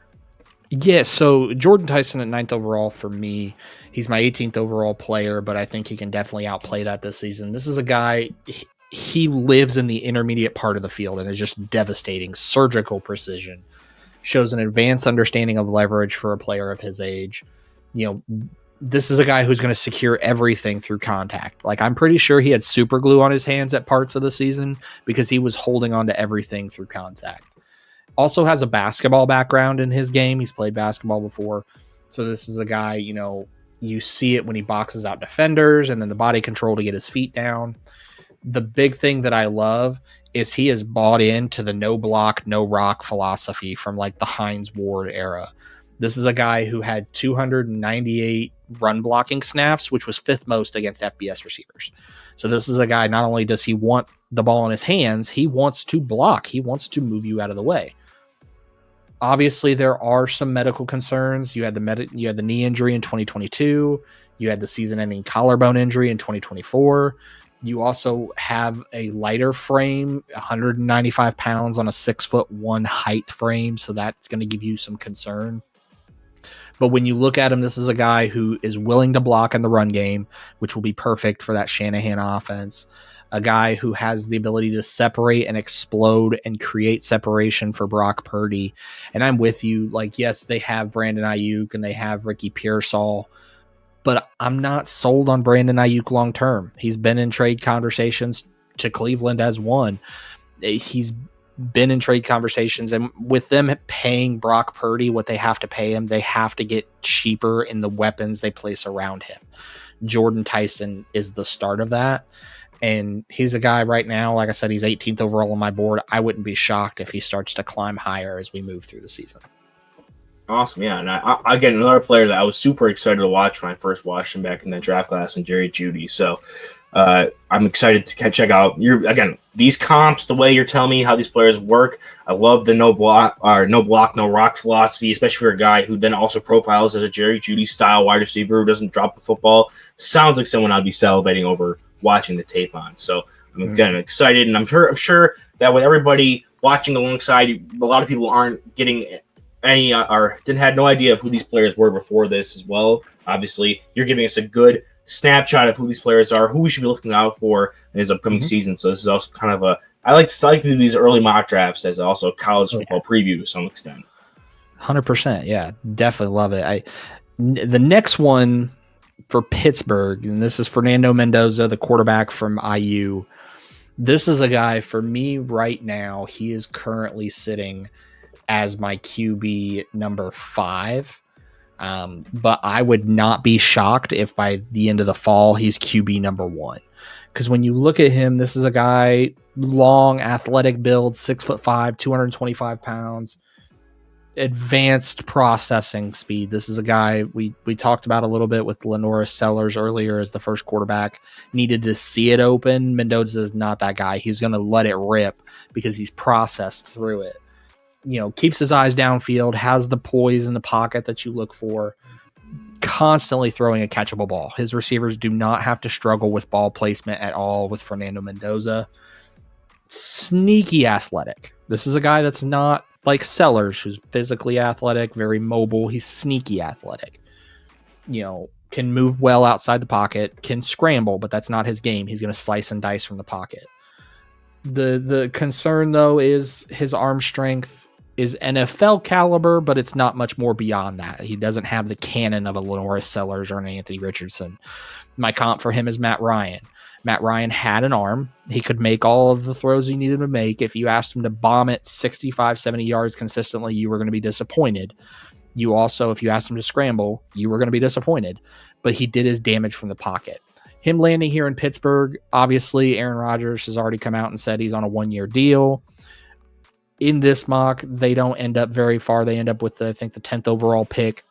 Yeah, so Jordan Tyson at 9th overall for me, he's my 18th overall player, but I think he can definitely outplay that this season. This is a guy, he lives in the intermediate part of the field and is just devastating. Surgical precision. Shows an advanced understanding of leverage for a player of his age. You know, this is a guy who's going to secure everything through contact. Like, I'm pretty sure he had super glue on his hands at parts of the season because he was holding on to everything through contact. Also has a basketball background in his game. He's played basketball before. So this is a guy, you know, you see it when he boxes out defenders and then the body control to get his feet down. The big thing that I love is he has bought into the no block, no rock philosophy from like the Hines Ward era. This is a guy who had 298 run blocking snaps, which was 5th most against FBS receivers. So this is a guy, not only does he want the ball in his hands, he wants to block. He wants to move you out of the way. Obviously, there are some medical concerns. You had the knee injury in 2022. You had the season-ending collarbone injury in 2024. You also have a lighter frame, 195 pounds on a 6'1" height frame, so that's going to give you some concern. But when you look at him, this is a guy who is willing to block in the run game, which will be perfect for that Shanahan offense. A guy who has the ability to separate and explode and create separation for Brock Purdy. And I'm with you. Like, yes, they have Brandon Ayuk and they have Ricky Pearsall, but I'm not sold on Brandon Ayuk long term. He's been in trade conversations to Cleveland as one. He's been in trade conversations, and with them paying Brock Purdy what they have to pay him, they have to get cheaper in the weapons they place around him. Jordan Tyson is the start of that. And he's a guy right now, like I said, he's 18th overall on my board. I wouldn't be shocked if he starts to climb higher as we move through the season. Awesome, yeah. And again, another player that I was super excited to watch when I first watched him back in that draft class, and Jerry Jeudy. So I'm excited to check out these comps, the way you're telling me how these players work. I love the no block, no rock philosophy, especially for a guy who then also profiles as a Jerry Jeudy style wide receiver who doesn't drop the football. Sounds like someone I'd be salivating over watching the tape on. So I'm again excited, and I'm sure that with everybody watching alongside, a lot of people aren't getting any or had no idea of who these players were before this as well. Obviously, you're giving us a good snapshot of who these players are, who we should be looking out for in this upcoming season. So this is also kind of I like to do these early mock drafts as also college football preview to some extent. 100%, yeah, definitely love it. The next one for Pittsburgh, and this is Fernando Mendoza, the quarterback from IU. This is a guy, for me right now, he is currently sitting as my QB number 5. But I would not be shocked if by the end of the fall, he's QB number 1. Because when you look at him, this is a guy, long, athletic build, 6'5", 225 pounds. advanced processing speed. This is a guy we talked about a little bit with Lenoris Sellers earlier as the first quarterback. Needed to see it open. Mendoza is not that guy. He's going to let it rip because he's processed through it. Keeps his eyes downfield, has the poise in the pocket that you look for, constantly throwing a catchable ball. His receivers do not have to struggle with ball placement at all with Fernando Mendoza. Sneaky athletic. This is a guy that's not like Sellers, who's physically athletic, very mobile. He's sneaky athletic. Can move well outside the pocket, can scramble, but that's not his game. He's going to slice and dice from the pocket. The concern, though, is his arm strength is NFL caliber, but it's not much more beyond that. He doesn't have the cannon of a Lenoris Sellers or an Anthony Richardson. My comp for him is Matt Ryan. Matt Ryan had an arm. He could make all of the throws he needed to make. If you asked him to bomb it 65, 70 yards consistently, you were going to be disappointed. You also, if you asked him to scramble, you were going to be disappointed. But he did his damage from the pocket. Him landing here in Pittsburgh, obviously Aaron Rodgers has already come out and said he's on a 1-year deal. In this mock, they don't end up very far. They end up with, I think, the 10th overall pick.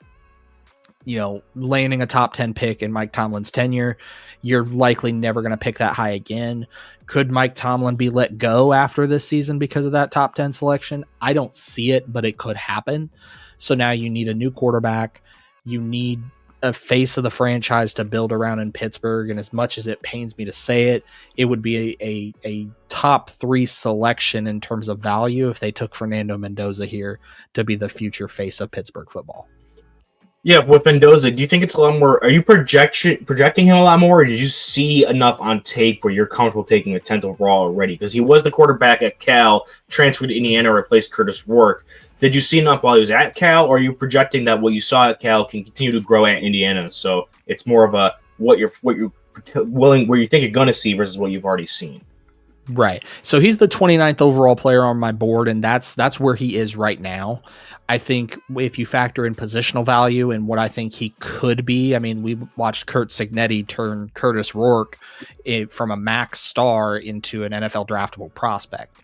Landing a top 10 pick in Mike Tomlin's tenure, you're likely never going to pick that high again. Could Mike Tomlin be let go after this season because of that top 10 selection? I don't see it, but it could happen. So now you need a new quarterback. You need a face of the franchise to build around in Pittsburgh. And as much as it pains me to say it, it would be a top 3 selection in terms of value if they took Fernando Mendoza here to be the future face of Pittsburgh football. Yeah, with Mendoza, do you think it's a lot more? Are you projecting him a lot more, or did you see enough on tape where you're comfortable taking a 10th overall already? Because he was the quarterback at Cal, transferred to Indiana, replaced Curtis Rourke. Did you see enough while he was at Cal, or are you projecting that what you saw at Cal can continue to grow at Indiana? So it's more of a what you're willing, where you think you're going to see versus what you've already seen. Right. So he's the 29th overall player on my board, and that's where he is right now. I think if you factor in positional value and what I think he could be, I mean, we watched Curt Cignetti turn Curtis Rourke from a max star into an NFL draftable prospect.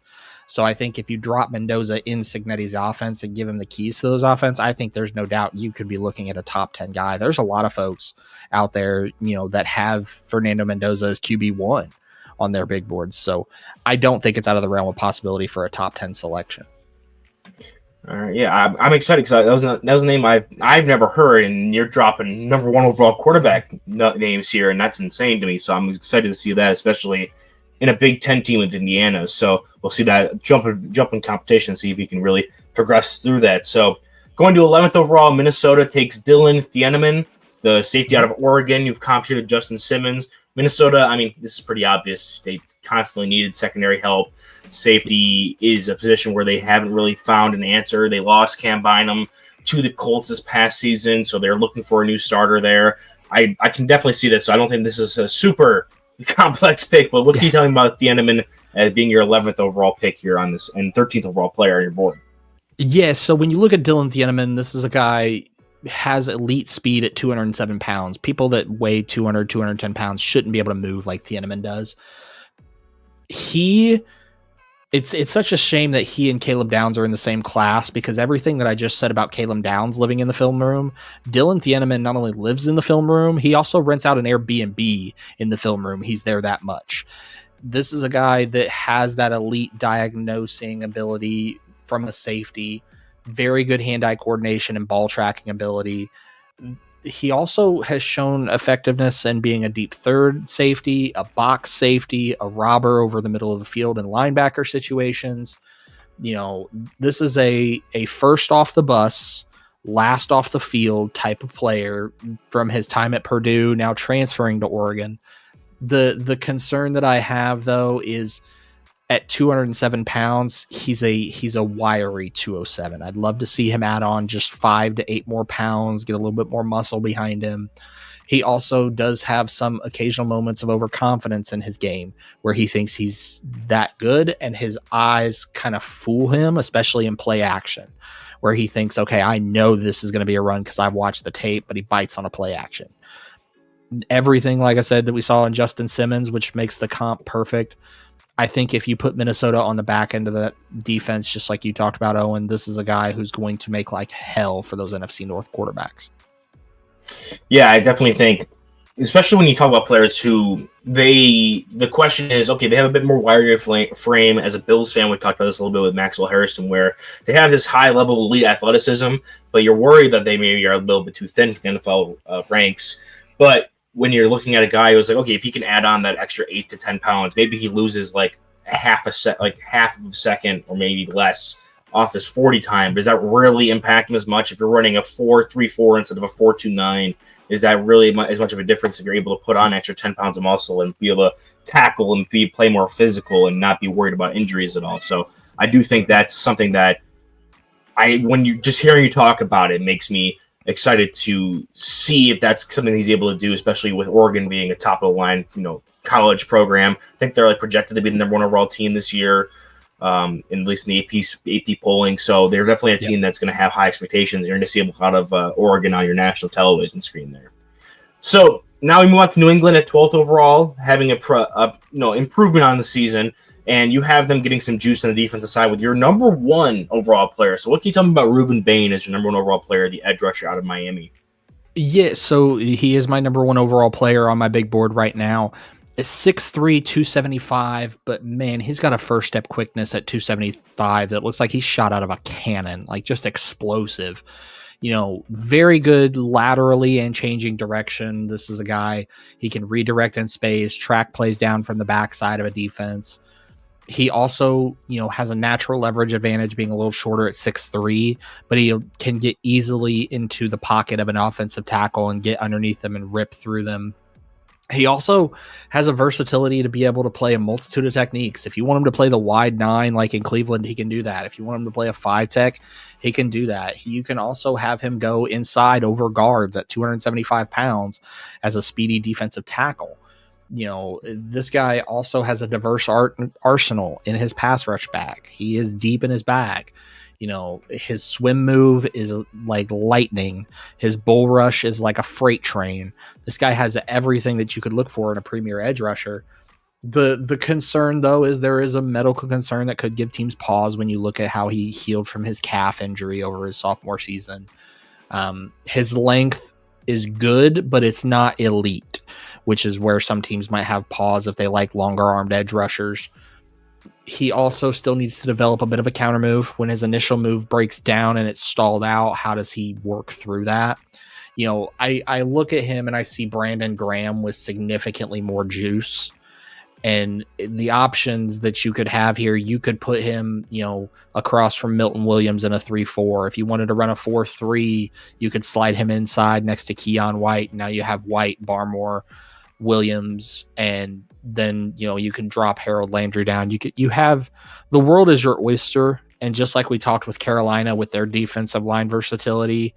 So I think if you drop Mendoza in Cignetti's offense and give him the keys to those offense, I think there's no doubt you could be looking at a top 10 guy. There's a lot of folks out there, that have Fernando Mendoza as QB1 on their big boards. So I don't think it's out of the realm of possibility for a top 10 selection. All right, yeah, I'm excited because that was a name I've never heard, and you're dropping number 1 overall quarterback names here, and that's insane to me. So I'm excited to see that, especially in a Big Ten team with Indiana. So we'll see that jump in competition, see if he can really progress through that. So going to 11th overall, Minnesota takes Dylan Thieneman, the safety out of Oregon. You've computed Justin Simmons. Minnesota, I mean, this is pretty obvious. They constantly needed secondary help. Safety is a position where they haven't really found an answer. They lost Cam Bynum to the Colts this past season, so they're looking for a new starter there. I can definitely see this, so I don't think this is a super complex pick, but what can you tell me about Thieneman as being your 11th overall pick here on this and 13th overall player on your board? Yeah, so when you look at Dylan Thieneman, this is a guy has elite speed at 207 pounds. People that weigh 200, 210 pounds shouldn't be able to move like Thieneman does. It's such a shame that he and Caleb Downs are in the same class, because everything that I just said about Caleb Downs living in the film room, Dylan Thieneman not only lives in the film room, he also rents out an Airbnb in the film room. He's there that much. This is a guy that has that elite diagnosing ability from a safety, very good hand-eye coordination and ball tracking ability. He also has shown effectiveness in being a deep third safety, a box safety, a robber over the middle of the field in linebacker situations. This is a first off the bus, last off the field type of player from his time at Purdue, now transferring to Oregon. The concern that I have, though, is at 207 pounds, he's a wiry 207. I'd love to see him add on just 5 to 8 more pounds, get a little bit more muscle behind him. He also does have some occasional moments of overconfidence in his game where he thinks he's that good, and his eyes kind of fool him, especially in play action, where he thinks, okay, I know this is going to be a run because I've watched the tape, but he bites on a play action. Everything, like I said, that we saw in Justin Simmons, which makes the comp perfect. I think if you put Minnesota on the back end of that defense, just like you talked about, Owen, this is a guy who's going to make like hell for those NFC North quarterbacks. Yeah, I definitely think, especially when you talk about players who the question is, okay, they have a bit more wider frame. As a Bills fan, we talked about this a little bit with Maxwell Harrison, where they have this high level elite athleticism, but you're worried that they maybe are a little bit too thin for the NFL ranks. But when you're looking at a guy who's like, okay, if he can add on that extra 8 to 10 pounds, maybe he loses like half of a second or maybe less off his 40 time. Does that really impact him as much? If you're running a 4.34 instead of a 4.29, is that really as much of a difference if you're able to put on extra 10 pounds of muscle and be able to tackle and play more physical and not be worried about injuries at all? So I do think that's something that when you just hearing you talk about it makes me excited to see if that's something he's able to do, especially with Oregon being a top of the line, college program. I think they're projected to be the number 1 overall team this year. At least in the AP polling. So they're definitely a team that's going to have high expectations. You're going to see a lot of Oregon on your national television screen there. So now we move on to New England at 12th overall, having improvement on the season, and you have them getting some juice on the defensive side with your number 1 overall player. So what can you tell me about Ruben Bain as your number 1 overall player, the edge rusher out of Miami? Yeah, so he is my number 1 overall player on my big board right now. It's 6'3", 275, but man, he's got a first step quickness at 275 that looks like he's shot out of a cannon, like just explosive. Very good laterally and changing direction. This is a guy, he can redirect in space, track plays down from the backside of a defense. He also, has a natural leverage advantage being a little shorter at 6'3", but he can get easily into the pocket of an offensive tackle and get underneath them and rip through them. He also has a versatility to be able to play a multitude of techniques. If you want him to play the wide 9 like in Cleveland, he can do that. If you want him to play a 5 tech, he can do that. You can also have him go inside over guards at 275 pounds as a speedy defensive tackle. This guy also has a diverse arsenal in his pass rush bag. He is deep in his bag. His swim move is like lightning. His bull rush is like a freight train. This guy has everything that you could look for in a premier edge rusher. The concern, though, is there is a medical concern that could give teams pause when you look at how he healed from his calf injury over his sophomore season. His length is good, but it's not elite, which is where some teams might have pause if they like longer armed edge rushers. He also still needs to develop a bit of a counter move. When his initial move breaks down and it's stalled out, how does he work through that? I look at him and I see Brandon Graham with significantly more juice. And the options that you could have here, you could put him, across from Milton Williams in a 3-4. If you wanted to run a 4-3, you could slide him inside next to Keon White. Now you have White, Barmore, Williams, and then you can drop Harold Landry down. You have the world is your oyster, and just like we talked with Carolina with their defensive line versatility,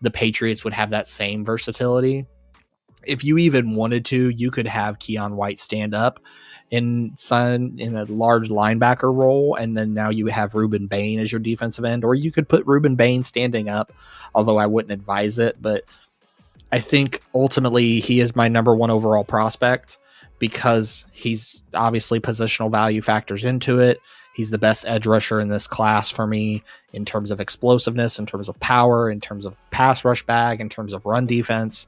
the Patriots would have that same versatility. If you even wanted to, you could have Keon White stand up in a large linebacker role, and then now you have Ruben Bain as your defensive end, or you could put Ruben Bain standing up, although I wouldn't advise it. But I think ultimately he is my number 1 overall prospect because he's obviously positional value factors into it. He's the best edge rusher in this class for me in terms of explosiveness, in terms of power, in terms of pass rush bag, in terms of run defense.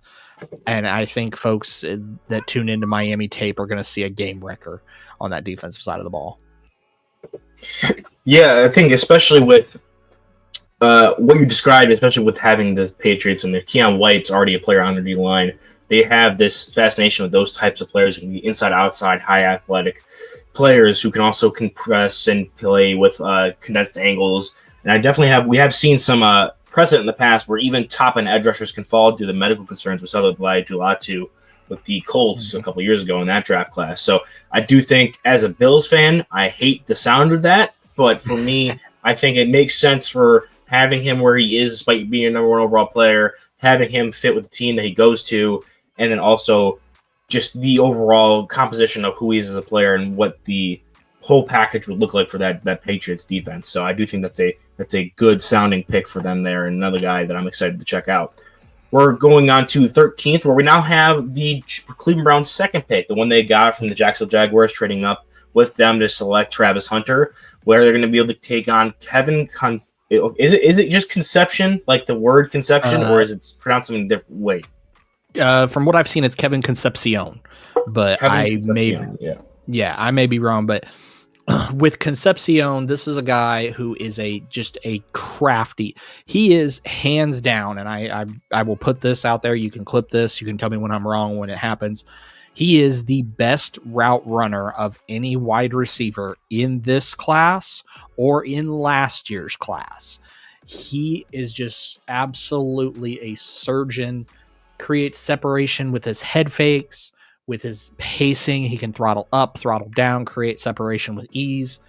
And I think folks that tune into Miami tape are going to see a game wrecker on that defensive side of the ball. Yeah, I think especially with what you described, especially with having the Patriots and their Keon White's already a player on the D line, they have this fascination with those types of players who can be inside, outside, high athletic players who can also compress and play with condensed angles. And we have seen some precedent in the past where even top end edge rushers can fall due to medical concerns. We saw that Dulatu with the Colts a couple years ago in that draft class. So I do think, as a Bills fan, I hate the sound of that, but for me, I think it makes sense for having him where he is, despite being a number 1 overall player, having him fit with the team that he goes to, and then also just the overall composition of who he is as a player and what the whole package would look like for that Patriots defense. So I do think that's a good sounding pick for them there, and another guy that I'm excited to check out. We're going on to 13th, where we now have the Cleveland Browns' second pick, the one they got from the Jacksonville Jaguars, trading up with them to select Travis Hunter, where they're going to be able to take on is it just Conception, like the word Conception, or is it pronounced something different? Wait. From what I've seen, it's Kevin Concepcion, but I may be wrong. But with Concepcion, this is a guy who is just a crafty. He is hands down, and I will put this out there. You can clip this. You can tell me when I'm wrong when it happens. He is the best route runner of any wide receiver in this class or in last year's class. He is just absolutely a surgeon. Creates separation with his head fakes, with his pacing. He can throttle up, throttle down, create separation with ease.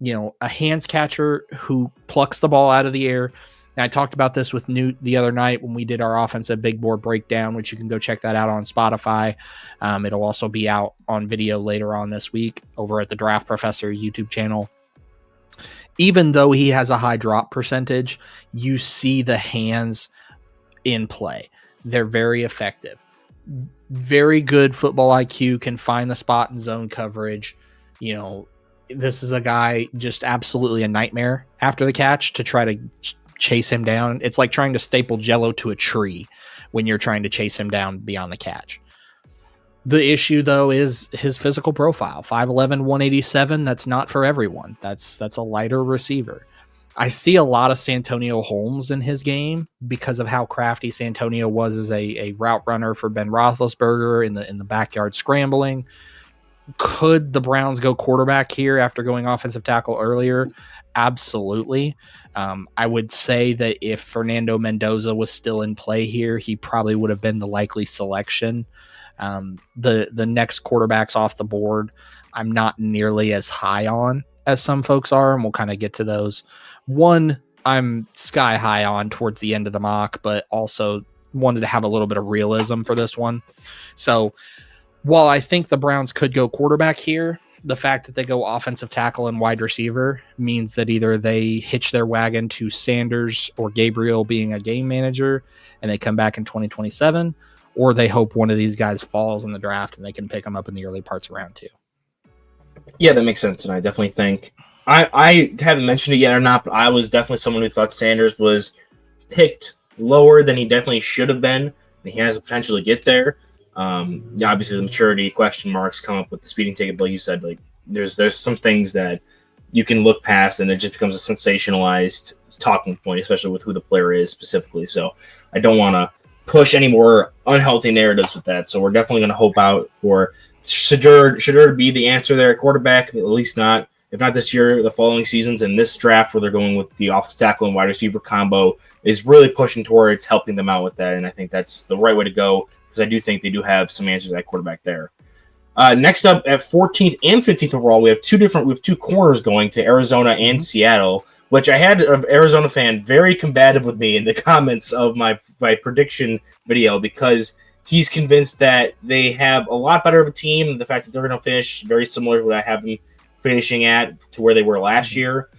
A hands catcher who plucks the ball out of the air. And I talked about this with Newt the other night when we did our offensive big board breakdown, which you can go check that out on Spotify. It'll also be out on video later on this week over at the Draft Professor YouTube channel. Even though he has a high drop percentage, you see the hands in play. They're very effective. Very good football IQ, can find the spot in zone coverage. This is a guy just absolutely a nightmare after the catch to try to chase him down. It's like trying to staple Jell-O to a tree when you're trying to chase him down beyond the catch. The issue, though, is his physical profile. 5'11", 187, that's not for everyone. That's a lighter receiver. I see a lot of Santonio Holmes in his game because of how crafty Santonio was as a route runner for Ben Roethlisberger in the backyard scrambling. Could the Browns go quarterback here after going offensive tackle earlier? Absolutely. I would say that if Fernando Mendoza was still in play here, he probably would have been the likely selection. The next quarterbacks off the board, I'm not nearly as high on as some folks are, and we'll kind of get to those. One, I'm sky high on towards the end of the mock, but also wanted to have a little bit of realism for this one. So while I think the Browns could go quarterback here, the fact that they go offensive tackle and wide receiver means that either they hitch their wagon to Sanders or Gabriel being a game manager and they come back in 2027, or they hope one of these guys falls in the draft and they can pick them up in the early parts of round 2. Yeah, that makes sense, and I definitely think I haven't mentioned it yet or not, but I was definitely someone who thought Sanders was picked lower than he definitely should have been, and he has the potential to get there. Obviously, the maturity question marks come up with the speeding ticket, like you said. Like there's some things that you can look past, and it just becomes a sensationalized talking point, especially with who the player is specifically. So I don't want to push any more unhealthy narratives with that. So we're definitely going to hope out for Shedeur to be the answer there at quarterback, at least not. If not this year, the following seasons, and this draft where they're going with the offensive tackle and wide receiver combo is really pushing towards helping them out with that. And I think that's the right way to go because I do think they do have some answers at quarterback there. Next up at 14th and 15th overall, we have two corners going to Arizona and Seattle, which I had an Arizona fan very combative with me in the comments of my prediction video because he's convinced that they have a lot better of a team. The fact that they're going to finish very similar to what I have them finishing at to where they were last year.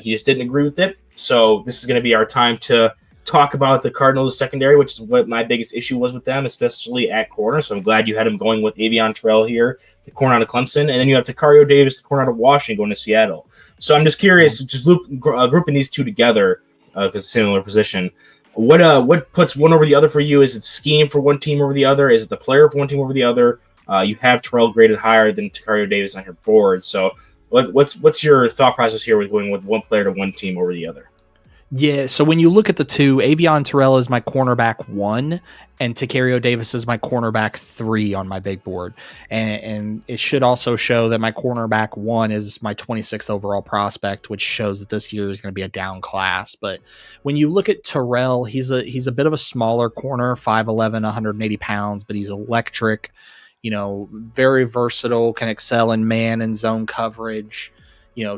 He just didn't agree with it. So this is going to be our time to talk about the Cardinals secondary, which is what my biggest issue was with them, especially at corner. So I'm glad you had him going with Avion Terrell here, the corner out of Clemson. And then you have Takario Davis, the corner out of Washington, going to Seattle. So I'm just curious, just grouping these two together because similar position. What puts one over the other for you? Is it scheme for one team over the other? Is it the player for one team over the other? You have Terrell graded higher than Takario Davis on your board. So what's your thought process here with going with one player to one team over the other? Yeah, so when you look at the two, Avion Terrell is my cornerback 1, and Takario Davis is my cornerback 3 on my big board. And it should also show that my cornerback 1 is my 26th overall prospect, which shows that this year is going to be a down class. But when you look at Terrell, he's a bit of a smaller corner, 5'11", 180 pounds, but he's electric, very versatile, can excel in man and zone coverage,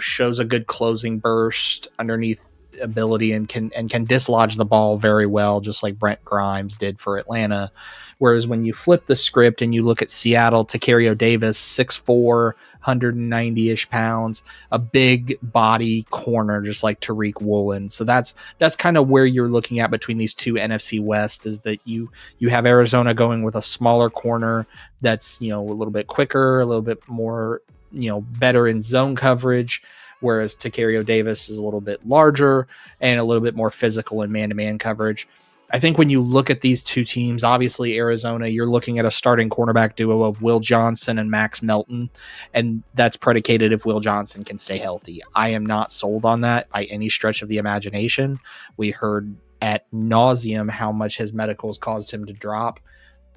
shows a good closing burst underneath ability and can dislodge the ball very well, just like Brent Grimes did for Atlanta. Whereas when you flip the script and you look at Seattle, Takario Davis, 6'4", 190-ish pounds, a big body corner, just like Tariq Woolen. So that's kind of where you're looking at between these two NFC West, is that you have Arizona going with a smaller corner that's, a little bit quicker, a little bit more better in zone coverage, whereas Tacario Davis is a little bit larger and a little bit more physical in man-to-man coverage. I think when you look at these two teams, obviously Arizona, you're looking at a starting cornerback duo of Will Johnson and Max Melton, and that's predicated if Will Johnson can stay healthy. I am not sold on that by any stretch of the imagination. We heard at nauseum how much his medicals caused him to drop.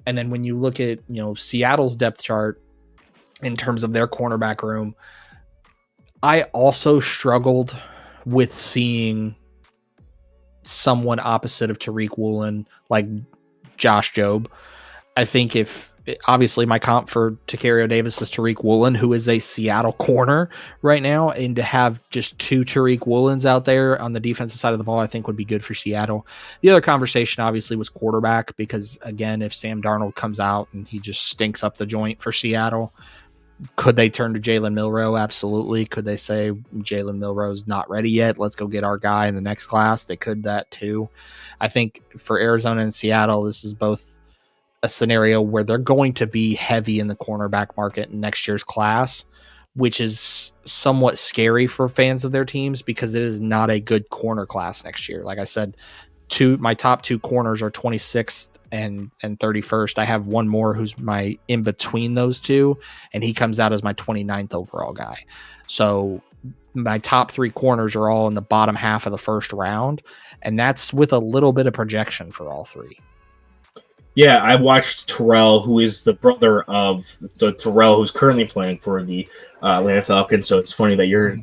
And then when you look at, Seattle's depth chart in terms of their cornerback room, I also struggled with seeing someone opposite of Tariq Woolen, like Josh Jobe. I think obviously my comp for Tacario Davis is Tariq Woolen, who is a Seattle corner right now, and to have just two Tariq Woolens out there on the defensive side of the ball, I think would be good for Seattle. The other conversation obviously was quarterback, because again, if Sam Darnold comes out and he just stinks up the joint for Seattle, could they turn to Jalen Milroe? Absolutely. Could they say Jalen Milroe's not ready yet? Let's go get our guy in the next class. They could that too. I think for Arizona and Seattle, this is both a scenario where they're going to be heavy in the cornerback market in next year's class, which is somewhat scary for fans of their teams because it is not a good corner class next year. Like I said, my top two corners are 26th and 31st. I have one more who's my in between those two, and he comes out as my 29th overall guy. So my top three corners are all in the bottom half of the first round, and that's with a little bit of projection for all three. Yeah, I watched Terrell, who is the brother of the Terrell who's currently playing for the Atlanta Falcons. So it's funny that you're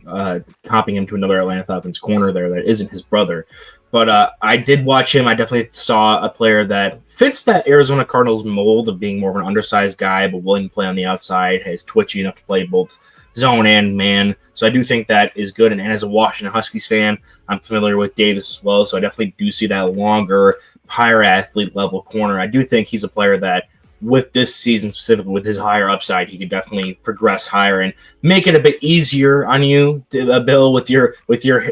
copying him to another Atlanta Falcons corner there that isn't his brother. But I did watch him. I definitely saw a player that fits that Arizona Cardinals mold of being more of an undersized guy, but willing to play on the outside, is twitchy enough to play both zone and man. So I do think that is good. And as a Washington Huskies fan, I'm familiar with Davis as well. So I definitely do see that longer, higher athlete level corner. I do think he's a player that, with this season specifically, with his higher upside, he could definitely progress higher and make it a bit easier on you, Bill, with your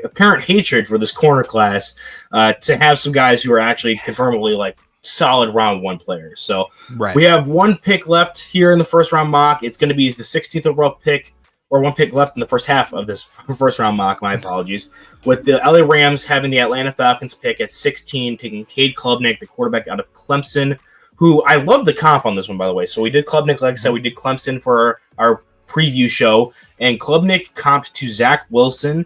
apparent hatred for this corner class, to have some guys who are actually confirmably like solid round one players. So right. We have one pick left here in the first round mock. It's going to be the 16th overall pick, or one pick left in the first half of this first round mock. My apologies. With the LA Rams having the Atlanta Falcons pick at 16, taking Cade Klubnik, the quarterback out of Clemson, who I love the comp on this one, by the way. So we did Klubnik, like I said, we did Clemson for our preview show, and Klubnik comped to Zach Wilson.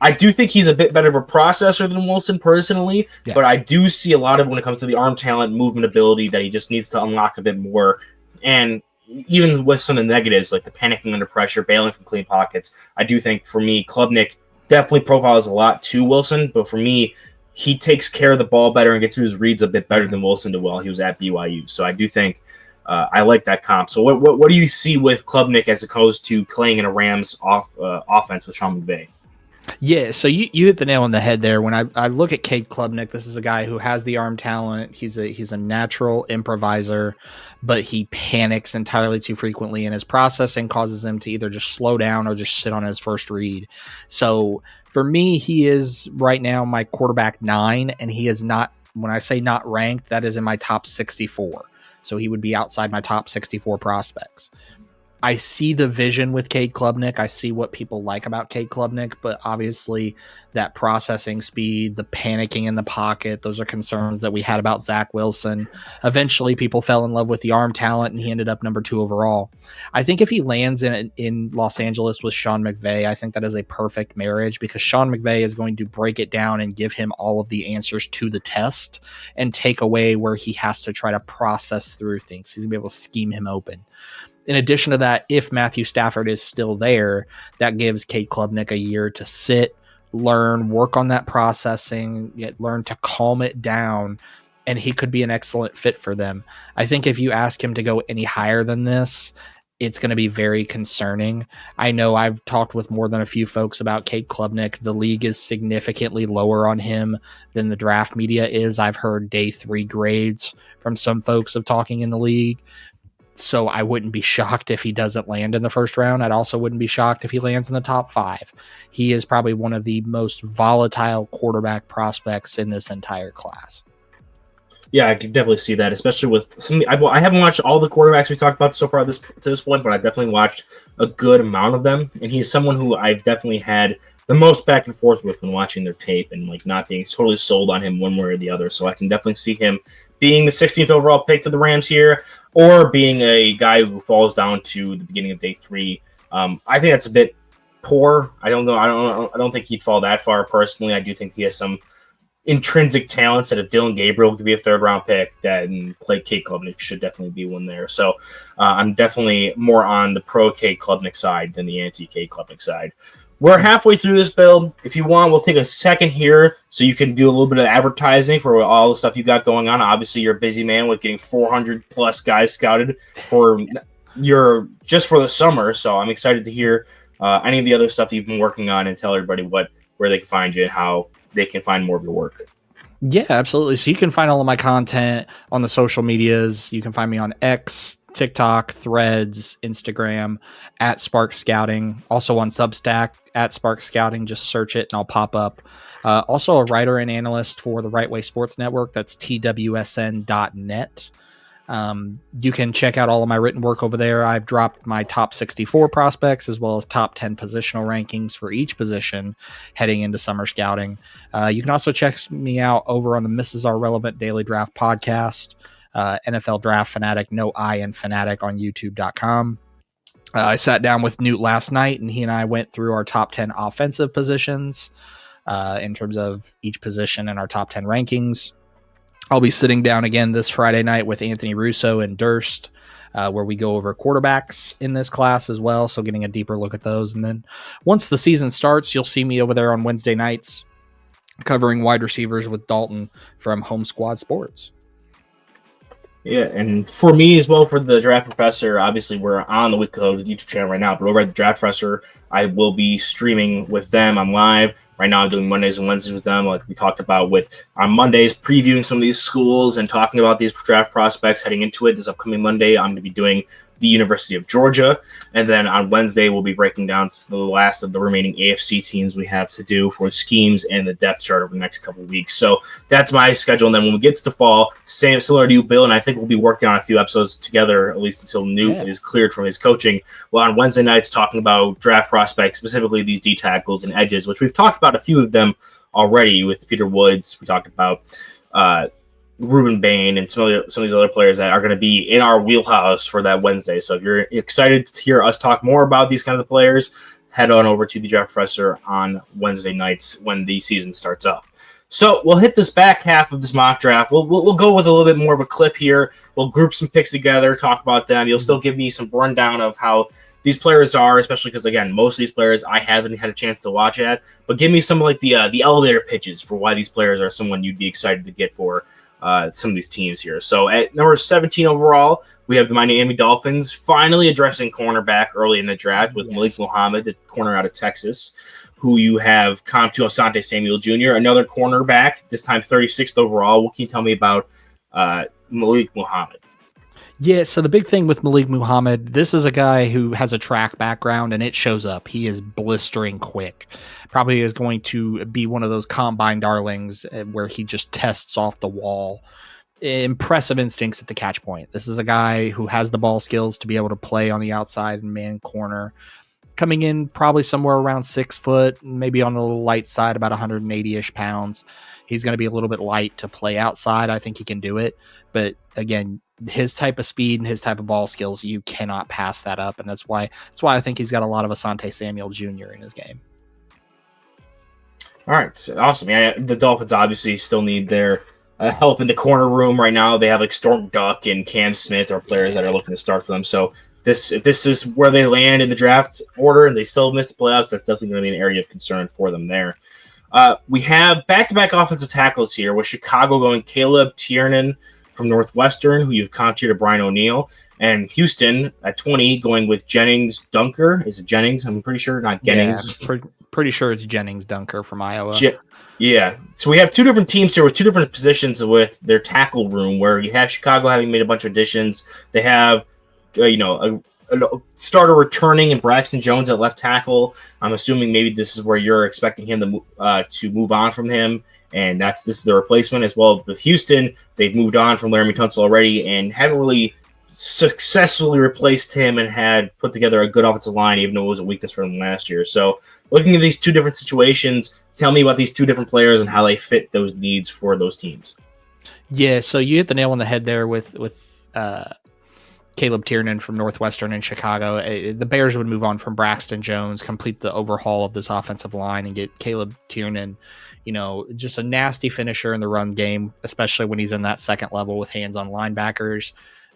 I do think he's a bit better of a processor than Wilson personally, yes. But I do see a lot of, when it comes to the arm talent, movement ability, that he just needs to unlock a bit more. And even with some of the negatives, like the panicking under pressure, bailing from clean pockets, I do think, for me, Klubnik definitely profiles a lot to Wilson, but for me, he takes care of the ball better and gets through his reads a bit better than Wilson did while he was at BYU. So I do think I like that comp. So what do you see with Klubnik as opposed to playing in a Rams offense with Sean McVay? Yeah, so you hit the nail on the head there. When I look at Cade Klubnik, this is a guy who has the arm talent. He's a natural improviser, but he panics entirely too frequently, and his processing causes him to either just slow down or just sit on his first read. So for me, he is right now my quarterback 9, and he is not, when I say not ranked, that is in my top 64. So he would be outside my top 64 prospects. I see the vision with Cade Klubnik. I see what people like about Cade Klubnik, but obviously that processing speed, the panicking in the pocket, those are concerns that we had about Zach Wilson. Eventually, people fell in love with the arm talent, and he ended up number 2 overall. I think if he lands in Los Angeles with Sean McVay, I think that is a perfect marriage, because Sean McVay is going to break it down and give him all of the answers to the test and take away where he has to try to process through things. He's going to be able to scheme him open. In addition to that, if Matthew Stafford is still there, that gives Cade Klubnik a year to sit, learn, work on that processing, learn to calm it down, and he could be an excellent fit for them. I think if you ask him to go any higher than this, it's going to be very concerning. I know I've talked with more than a few folks about Cade Klubnik. The league is significantly lower on him than the draft media is. I've heard day 3 grades from some folks of talking in the league. So I wouldn't be shocked if he doesn't land in the first round. I'd also wouldn't be shocked if he lands in the top 5. He is probably one of the most volatile quarterback prospects in this entire class. Yeah, I can definitely see that, especially with some. I haven't watched all the quarterbacks we talked about so far to this point, but I definitely watched a good amount of them. And he's someone who I've definitely had the most back and forth with when watching their tape, and like not being totally sold on him one way or the other. So I can definitely see him being the 16th overall pick to the Rams here, or being a guy who falls down to the beginning of day 3. I think that's a bit poor. I don't know. I don't think he'd fall that far personally. I do think he has some intrinsic talents that if Dylan Gabriel could be a 3rd-round pick, then Cade Klubnik should definitely be one there. So I'm definitely more on the pro Cade Klubnik side than the anti Cade Klubnik side. We're halfway through this build. If you want, we'll take a second here so you can do a little bit of advertising for all the stuff you got going on. Obviously, you're a busy man with getting 400 plus guys scouted for just for the summer. So I'm excited to hear any of the other stuff you've been working on and tell everybody where they can find you and how they can find more of your work. Yeah, absolutely. So you can find all of my content on the social medias. You can find me on X, TikTok, Threads, Instagram, at Spark Scouting. Also on Substack, at Spark Scouting. Just search it and I'll pop up. Also a writer and analyst for the Right Way Sports Network. That's twsn.net. You can check out all of my written work over there. I've dropped my top 64 prospects as well as top 10 positional rankings for each position heading into summer scouting. You can also check me out over on the Mrs. R Relevant Daily Draft podcast, NFL Draft Fanatic, no I in Fanatic on youtube.com. I sat down with Newt last night and he and I went through our top 10 offensive positions in terms of each position and our top 10 rankings. I'll be sitting down again this Friday night with Anthony Russo and Durst, where we go over quarterbacks in this class as well, so getting a deeper look at those. And then once the season starts, you'll see me over there on Wednesday nights covering wide receivers with Dalton from Home Squad Sports. Yeah, and for me as well, for the Draft Professor, obviously we're on the Weekly Code YouTube channel right now, but over at the Draft Professor, I will be streaming with them. I'm live. Right now I'm doing Mondays and Wednesdays with them, like we talked about on Mondays, previewing some of these schools and talking about these draft prospects heading into it. This upcoming Monday, I'm going to be doing the University of Georgia. And then on Wednesday, we'll be breaking down the last of the remaining AFC teams we have to do for schemes and the depth chart over the next couple of weeks. So that's my schedule. And then when we get to the fall, similar to you, Bill, and I think we'll be working on a few episodes together, at least until Newt is cleared from his coaching. Well, on Wednesday nights, talking about draft prospects, specifically these D tackles and edges, which we've talked about a few of them already with Peter Woods. We talked about Ruben Bain and some of these other players that are going to be in our wheelhouse for that Wednesday. So if you're excited to hear us talk more about these kinds of players, head on over to the Draft Professor on Wednesday nights when the season starts up. So we'll hit this back half of this mock draft. We'll go with a little bit more of a clip here. We'll group some picks together, talk about them. You'll still give me some rundown of how these players are, especially because, again, most of these players I haven't had a chance to watch yet. But give me some like the elevator pitches for why these players are someone you'd be excited to get for some of these teams here. So at number 17 overall, we have the Miami Dolphins finally addressing cornerback early in the draft with Malik Muhammad, the corner out of Texas, who you have comp to Asante Samuel Jr., another cornerback, this time 36th overall. What can you tell me about Malik Muhammad? Yeah, so the big thing with Malik Muhammad, this is a guy who has a track background, and it shows up. He is blistering quick. Probably is going to be one of those combine darlings where he just tests off the wall. Impressive instincts at the catch point. This is a guy who has the ball skills to be able to play on the outside and man corner. Coming in probably somewhere around 6 foot, maybe on the little light side, about 180-ish pounds. He's going to be a little bit light to play outside. I think he can do it. But again, his type of speed and his type of ball skills, you cannot pass that up. And that's why I think he's got a lot of Asante Samuel Jr. in his game. All right. So awesome. Yeah, the Dolphins obviously still need their help in the corner room right now. They have like Storm Duck and Cam Smith are players that are looking to start for them. So if this is where they land in the draft order and they still miss the playoffs, that's definitely going to be an area of concern for them there. We have back-to-back offensive tackles here with Chicago going Caleb Tiernan from Northwestern, who you've comped here to Brian O'Neill, and Houston at 20 going with Jennings Dunker. Is it Jennings? I'm pretty sure, not Jennings. Yeah, pretty sure it's Jennings Dunker from Iowa. Yeah. So we have two different teams here with two different positions with their tackle room, where you have Chicago having made a bunch of additions. They have, a starter returning in Braxton Jones at left tackle. I'm assuming maybe this is where you're expecting him to move on from him and this is the replacement as well. With Houston, they've moved on from Laramie Tunsil already and haven't really successfully replaced him and had put together a good offensive line, even though it was a weakness for them last year. So looking at these two different situations, tell me about these two different players and how they fit those needs for those teams. Yeah, so you hit the nail on the head there with Caleb Tiernan from Northwestern in Chicago. The Bears would move on from Braxton Jones, complete the overhaul of this offensive line, and get Caleb Tiernan, just a nasty finisher in the run game, especially when he's in that second level with hands on linebackers.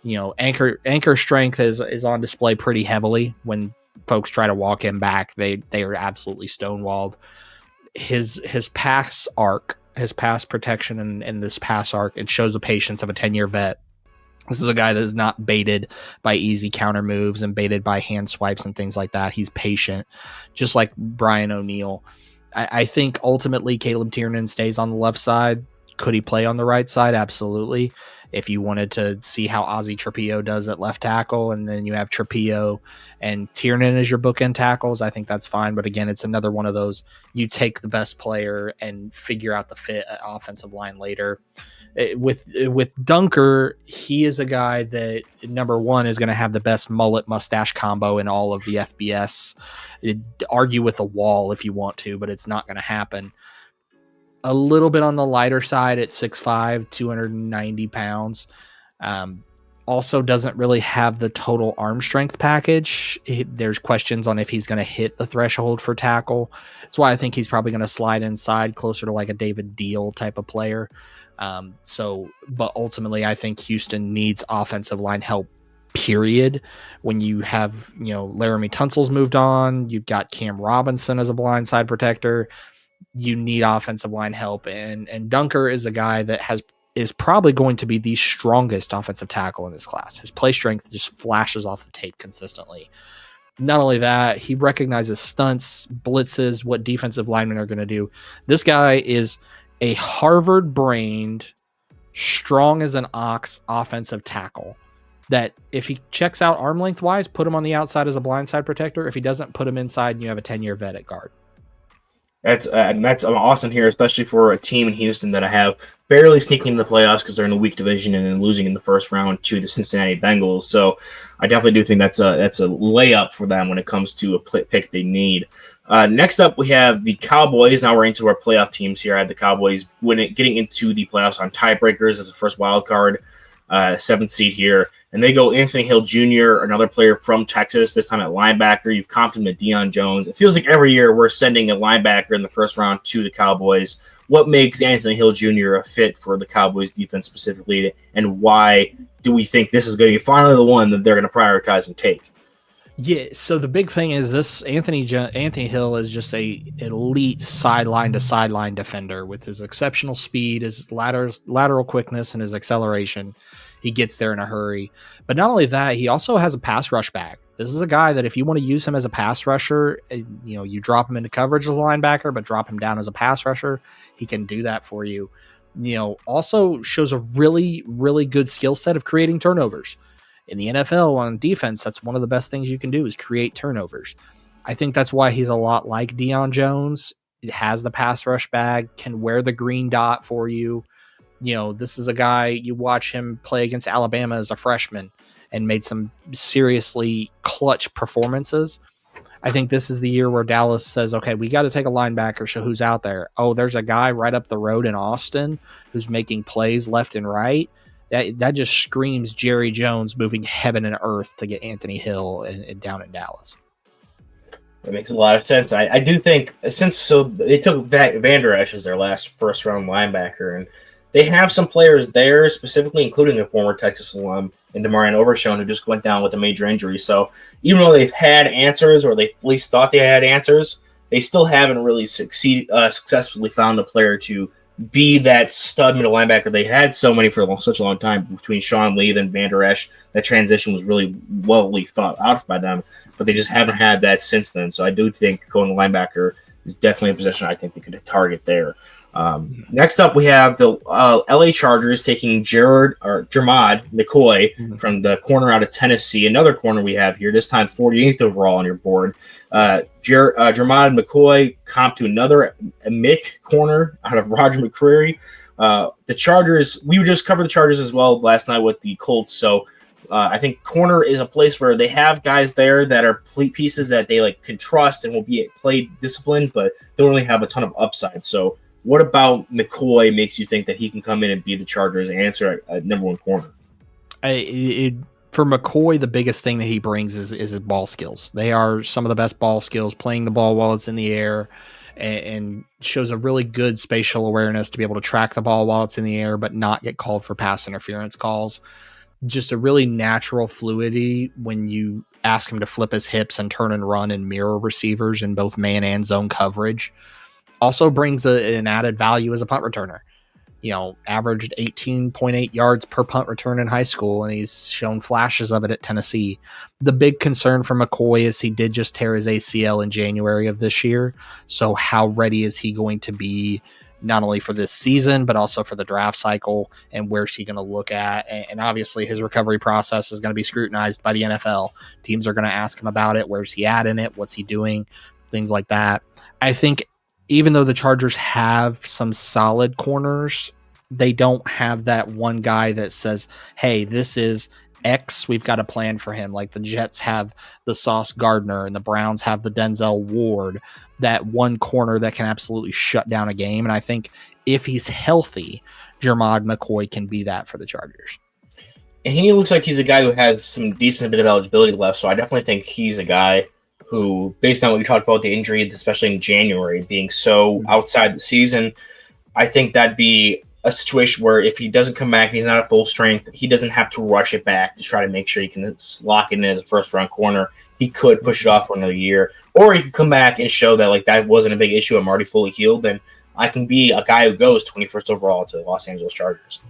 Anchor strength is on display pretty heavily when folks try to walk him back. They are absolutely stonewalled. His pass arc, his pass protection and this pass arc, it shows the patience of a 10-year vet. This is a guy that is not baited by easy counter moves and baited by hand swipes and things like that. He's patient, just like Brian O'Neill. I think ultimately Caleb Tiernan stays on the left side. Could he play on the right side? Absolutely. If you wanted to see how Ozzie Trapillo does at left tackle, and then you have Trapillo and Tiernan as your bookend tackles, I think that's fine. But again, it's another one of those, you take the best player and figure out the fit at offensive line later. With Dunker, he is a guy that, number one, is going to have the best mullet mustache combo in all of the FBS. Argue with a wall if you want to, but it's not going to happen. A little bit on the lighter side at 6'5", 290 pounds. Also doesn't really have the total arm strength package. There's questions on if he's going to hit the threshold for tackle. That's why I think he's probably going to slide inside closer to like a David Deal type of player. But ultimately, I think Houston needs offensive line help, period. When you have, Laramie Tunsil's moved on, you've got Cam Robinson as a blindside protector. You need offensive line help, and Dunker is a guy that is probably going to be the strongest offensive tackle in this class. His play strength just flashes off the tape consistently. Not only that, he recognizes stunts, blitzes, what defensive linemen are going to do. This guy is a Harvard-brained, strong as an ox offensive tackle that if he checks out arm length-wise, put him on the outside as a blindside protector. If he doesn't, put him inside, and you have a 10-year vet at guard. That's awesome here, especially for a team in Houston that I have barely sneaking into the playoffs because they're in a weak division and then losing in the first round to the Cincinnati Bengals. So I definitely do think that's a layup for them when it comes to a pick they need. Next up, we have the Cowboys. Now we're into our playoff teams here. I have the Cowboys getting into the playoffs on tiebreakers as a first wild card, 7th seed here. And they go Anthony Hill Jr., another player from Texas, this time at linebacker. You've comped him to Deion Jones. It feels like every year we're sending a linebacker in the first round to the Cowboys. What makes Anthony Hill Jr. a fit for the Cowboys defense specifically, and why do we think this is going to be finally the one that they're going to prioritize and take? Yeah, so the big thing is this Anthony Hill is just a elite sideline to sideline defender with his exceptional speed, his lateral quickness, and his acceleration. He gets there in a hurry. But not only that, he also has a pass rush back. This is a guy that if you want to use him as a pass rusher, you drop him into coverage as a linebacker, but drop him down as a pass rusher, he can do that for you. Also shows a really, really good skill set of creating turnovers. In the NFL on defense, that's one of the best things you can do is create turnovers. I think that's why he's a lot like Deion Jones. It has the pass rush bag, can wear the green dot for you. This is a guy, you watch him play against Alabama as a freshman and made some seriously clutch performances. I think this is the year where Dallas says, okay, we got to take a linebacker, so who's out there? Oh, there's a guy right up the road in Austin who's making plays left and right. That just screams Jerry Jones moving heaven and earth to get Anthony Hill and down in Dallas. That makes a lot of sense. I do think they took Vander Esch as their last first round linebacker, and they have some players there, specifically including a former Texas alum in Demarion Overshown, who just went down with a major injury. So even though they've had answers, or they at least thought they had answers, they still haven't really successfully found a player to be that stud middle linebacker. They had so many for such a long time between Sean Lee and Vander Esch. That transition was really well thought out by them, but they just haven't had that since then. So I do think going to linebacker is definitely a position I think they could target there. Next up, we have the LA Chargers taking Jermad McCoy from the corner out of Tennessee. Another corner we have here, this time 48th overall on your board. Jermad McCoy comp to another Mick corner out of Roger McCreary. The Chargers, we just covered the Chargers as well last night with the Colts. So I think corner is a place where they have guys there that are pieces that they can trust and will be play disciplined, but don't really have a ton of upside. So what about McCoy makes you think that he can come in and be the Chargers' answer at number one corner? For McCoy, the biggest thing that he brings is his ball skills. They are some of the best ball skills, playing the ball while it's in the air, and shows a really good spatial awareness to be able to track the ball while it's in the air, but not get called for pass interference calls. Just a really natural fluidity when you ask him to flip his hips and turn and run and mirror receivers in both man and zone coverage. Also brings an added value as a punt returner. Averaged 18.8 yards per punt return in high school, and he's shown flashes of it at Tennessee. The big concern for McCoy is he did just tear his ACL in January of this year. So how ready is he going to be not only for this season, but also for the draft cycle, and where's he going to look at? And obviously his recovery process is going to be scrutinized by the NFL. Teams are going to ask him about it. Where's he at in it? What's he doing? Things like that. I think even though the Chargers have some solid corners, they don't have that one guy that says, hey, this is X, we've got a plan for him. Like the Jets have the Sauce Gardner and the Browns have the Denzel Ward, that one corner that can absolutely shut down a game. And I think if he's healthy, Jermad McCoy can be that for the Chargers. And he looks like he's a guy who has some decent bit of eligibility left. So I definitely think he's a guy who, based on what you talked about, the injury, especially in January, being so outside the season, I think that'd be a situation where if he doesn't come back, he's not at full strength, he doesn't have to rush it back to try to make sure he can lock it in as a first-round corner. He could push it off for another year, or he could come back and show that that wasn't a big issue. I'm already fully healed, then I can be a guy who goes 21st overall to the Los Angeles Chargers.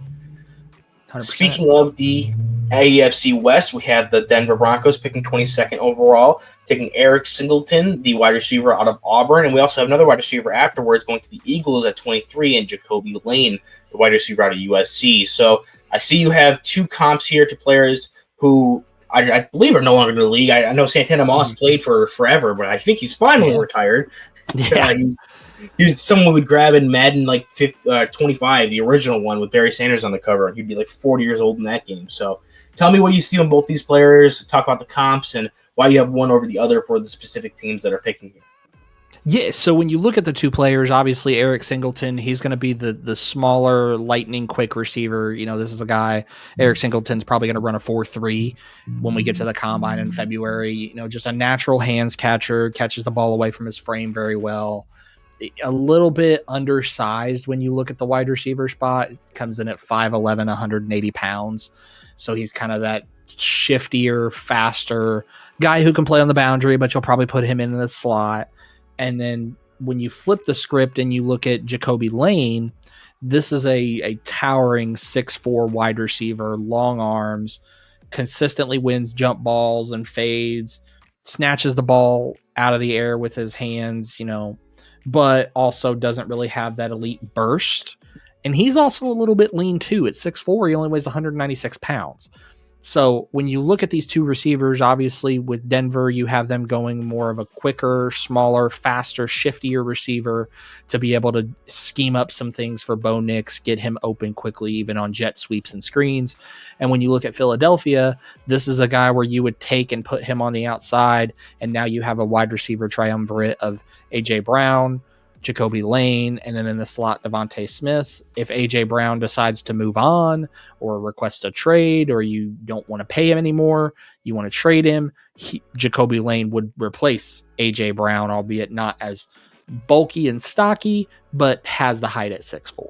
100%. Speaking of the AFC West, we have the Denver Broncos picking 22nd overall, taking Eric Singleton, the wide receiver out of Auburn, and we also have another wide receiver afterwards going to the Eagles at 23, and Jacoby Lane, the wide receiver out of USC. So I see you have two comps here to players who I believe are no longer in the league. I know Santana Moss played for forever, but I think he's finally retired. Yeah. He was someone who would grab in Madden 25, the original one with Barry Sanders on the cover, and he'd be 40 years old in that game. So tell me what you see on both these players, talk about the comps, and why you have one over the other for the specific teams that are picking here. Yeah, so when you look at the two players, obviously Eric Singleton, he's going to be the smaller, lightning quick receiver. This is a guy, Eric Singleton's probably going to run a 4.3 when we get to the combine in February. Just a natural hands catcher, catches the ball away from his frame very well. A little bit undersized when you look at the wide receiver spot. Comes in at 5'11", 180 pounds. So he's kind of that shiftier, faster guy who can play on the boundary, but you'll probably put him in the slot. And then when you flip the script and you look at Jacoby Lane, this is a towering 6'4" wide receiver, long arms, consistently wins jump balls and fades, snatches the ball out of the air with his hands, but also doesn't really have that elite burst. And he's also a little bit lean too. At 6'4", he only weighs 196 pounds. So when you look at these two receivers, obviously with Denver, you have them going more of a quicker, smaller, faster, shiftier receiver to be able to scheme up some things for Bo Nix, get him open quickly, even on jet sweeps and screens. And when you look at Philadelphia, this is a guy where you would take and put him on the outside, and now you have a wide receiver triumvirate of A.J. Brown, Jacoby Lane, and then in the slot, Devontae Smith. If A.J. Brown decides to move on or requests a trade, or you don't want to pay him anymore, you want to trade him, Jacoby Lane would replace A.J. Brown, albeit not as bulky and stocky, but has the height at 6'4".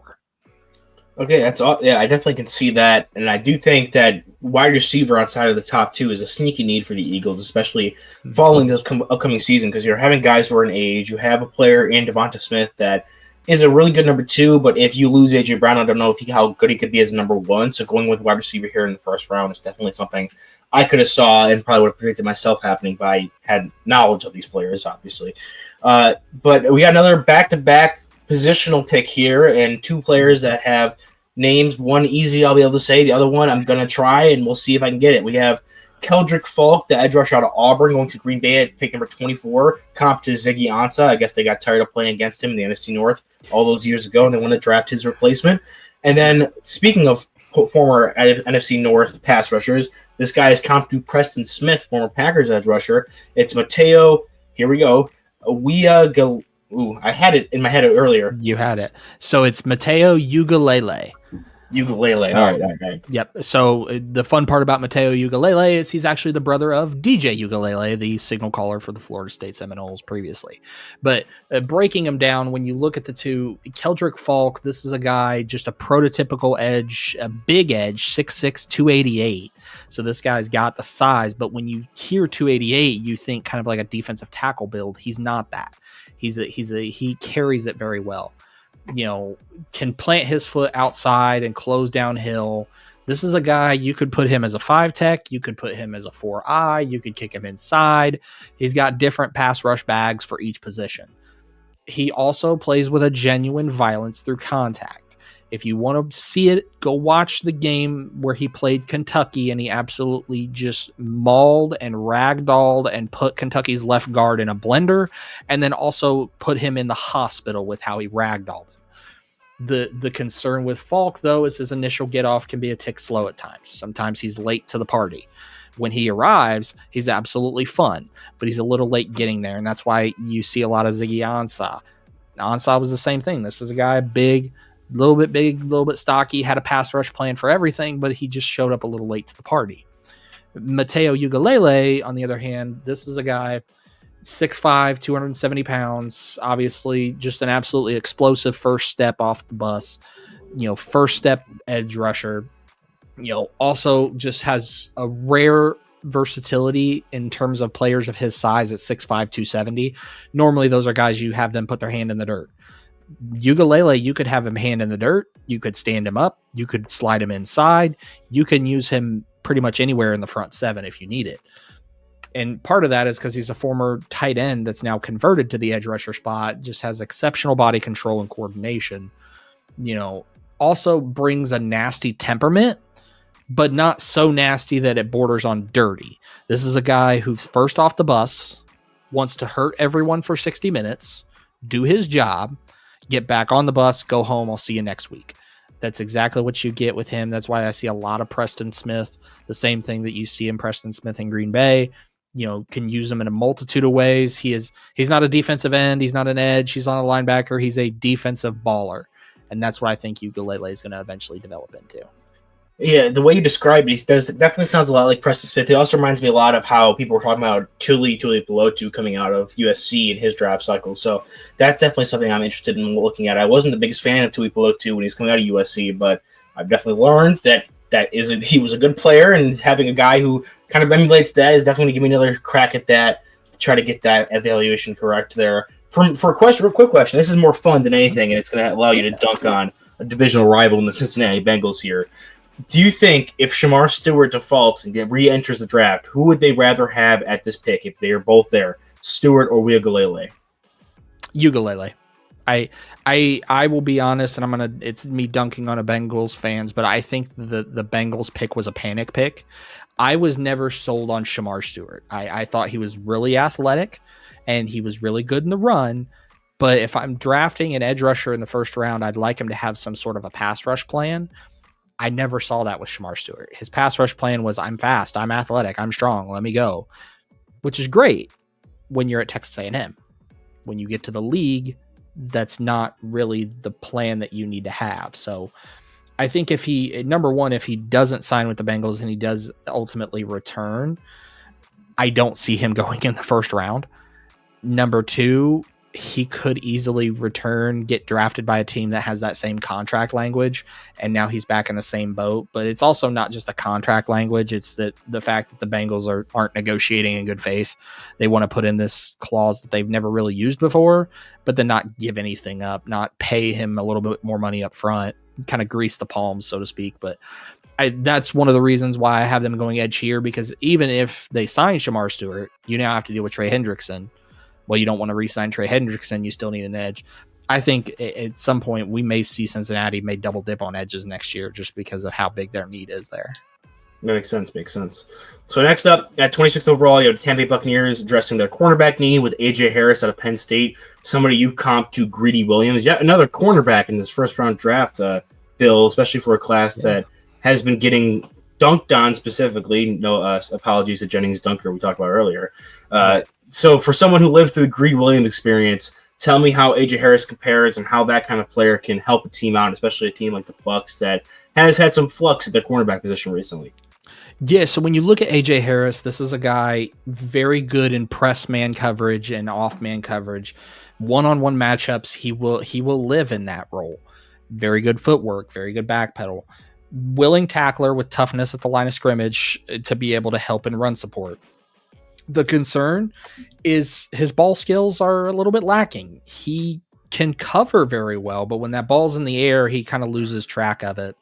Okay, that's all. Yeah, I definitely can see that, and I do think that wide receiver outside of the top two is a sneaky need for the Eagles, especially following this upcoming season, because you're having guys who are in age. You have a player in Devonta Smith that is a really good number 2, but if you lose A.J. Brown, I don't know how good he could be as a number 1. So going with wide receiver here in the first round is definitely something I could have saw and probably would have predicted myself happening if I had knowledge of these players, obviously. But we got another back-to-back positional pick here, and 2 players that have names. One easy, I'll be able to say. The other one, I'm going to try, and we'll see if I can get it. We have Keldrick Falk, the edge rusher out of Auburn, going to Green Bay at pick number 24, comp to Ziggy Ansah. I guess they got tired of playing against him in the NFC North all those years ago, and they want to draft his replacement. And then, speaking of former NFC North pass rushers, this guy is comp to Preston Smith, former Packers edge rusher. It's Mateo. Here we go. I had it in my head earlier. You had it. So it's Mateo Ugalele. Ugalele. All right. Yep. So the fun part about Mateo Ugalele is he's actually the brother of DJ Ugalele, the signal caller for the Florida State Seminoles previously. But breaking him down, when you look at the two, Keldrick Falk, this is a guy, just a prototypical edge, a big edge, 6'6", 288. So this guy's got the size, but when you hear 288, you think kind of like a defensive tackle build. He's not that. He carries it very well. Can plant his foot outside and close downhill. This is a guy, you could put him as a 5 tech. You could put him as a 4-eye. You could kick him inside. He's got different pass rush bags for each position. He also plays with a genuine violence through contact. If you want to see it, go watch the game where he played Kentucky and he absolutely just mauled and ragdolled and put Kentucky's left guard in a blender, and then also put him in the hospital with how he ragdolled him. The concern with Falk, though, is his initial get off can be a tick slow at times. Sometimes he's late to the party. When he arrives, he's absolutely fun, but he's a little late getting there, and that's why you see a lot of Ziggy Ansah. Ansah was the same thing. This was a guy big, a little bit stocky, had a pass rush plan for everything, but he just showed up a little late to the party. Mateo Ugalele, on the other hand, this is a guy 6'5", 270 pounds, obviously just an absolutely explosive first step off the bus, first step edge rusher, also just has a rare versatility in terms of players of his size at 6'5", 270. Normally those are guys you have them put their hand in the dirt. Ugalele, you could have him hand in the dirt. You could stand him up. You could slide him inside. You can use him pretty much anywhere in the front 7 if you need it. And part of that is because he's a former tight end that's now converted to the edge rusher spot, just has exceptional body control and coordination. Also brings a nasty temperament, but not so nasty that it borders on dirty. This is a guy who's first off the bus, wants to hurt everyone for 60 minutes, do his job, get back on the bus, go home. I'll see you next week. That's exactly what you get with him. That's why I see a lot of Preston Smith, the same thing that you see in Preston Smith in Green Bay. Can use him in a multitude of ways. He's not a defensive end. He's not an edge. He's not a linebacker. He's a defensive baller. And that's what I think Ugalele is going to eventually develop into. Yeah, the way you described it, definitely sounds a lot like Preston Smith. It also reminds me a lot of how people were talking about Tuli Pelotu coming out of USC in his draft cycle. So that's definitely something I'm interested in looking at. I wasn't the biggest fan of Tuli Pelotu when he was coming out of USC, but I've definitely learned that he was a good player, and having a guy who kind of emulates that is definitely going to give me another crack at that to try to get that evaluation correct there. For a quick question, this is more fun than anything, and it's going to allow you to dunk on a divisional rival in the Cincinnati Bengals here. Do you think if Shamar Stewart defaults and re-enters the draft, who would they rather have at this pick if they are both there, Stewart or Ugalele? Ugalele. I will be honest, and it's me dunking on a Bengals fans, but I think the Bengals pick was a panic pick. I was never sold on Shamar Stewart. I thought he was really athletic and he was really good in the run. But if I'm drafting an edge rusher in the first round, I'd like him to have some sort of a pass rush plan. I never saw that with Shamar Stewart. His pass rush plan was, I'm fast, I'm athletic, I'm strong, let me go, which is great when you're at Texas A&M. When you get to the league, that's not really the plan that you need to have. So I think if he doesn't sign with the Bengals and he does ultimately return, I don't see him going in the first round. Number 2, he could easily get drafted by a team that has that same contract language, and now he's back in the same boat. But it's also not just the contract language, it's the fact that the Bengals aren't negotiating in good faith. They want to put in this clause that they've never really used before, but then not give anything up, not pay him a little bit more money up front, kind of grease the palms, so to speak. But that's one of the reasons why I have them going edge here, because even if they sign Shamar Stewart, you now have to deal with Trey Hendrickson. Well, you don't want to re-sign Trey Hendrickson. You still need an edge. I think at some point we may see Cincinnati may double dip on edges next year just because of how big their need is there. That makes sense. So next up, at 26th overall, you have the Tampa Bay Buccaneers addressing their cornerback need with A.J. Harris out of Penn State, somebody you comp to Greedy Williams, yet another cornerback in this first-round draft, Bill, especially for a class that has been getting dunked on specifically. No apologies to Jennings Dunker we talked about earlier. Right. So for someone who lived through the Greedy Williams experience, tell me how A.J. Harris compares and how that kind of player can help a team out, especially a team like the Bucs that has had some flux at their cornerback position recently. Yeah, so when you look at A.J. Harris, this is a guy very good in press man coverage and off man coverage. One-on-one matchups, he will live in that role. Very good footwork, very good back pedal. Willing tackler with toughness at the line of scrimmage to be able to help in run support. The concern is his ball skills are a little bit lacking. He can cover very well, but when that ball's in the air, he kind of loses track of it.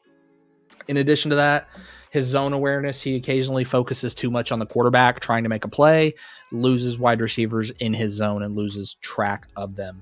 In addition to that, his zone awareness, he occasionally focuses too much on the quarterback trying to make a play, loses wide receivers in his zone and loses track of them.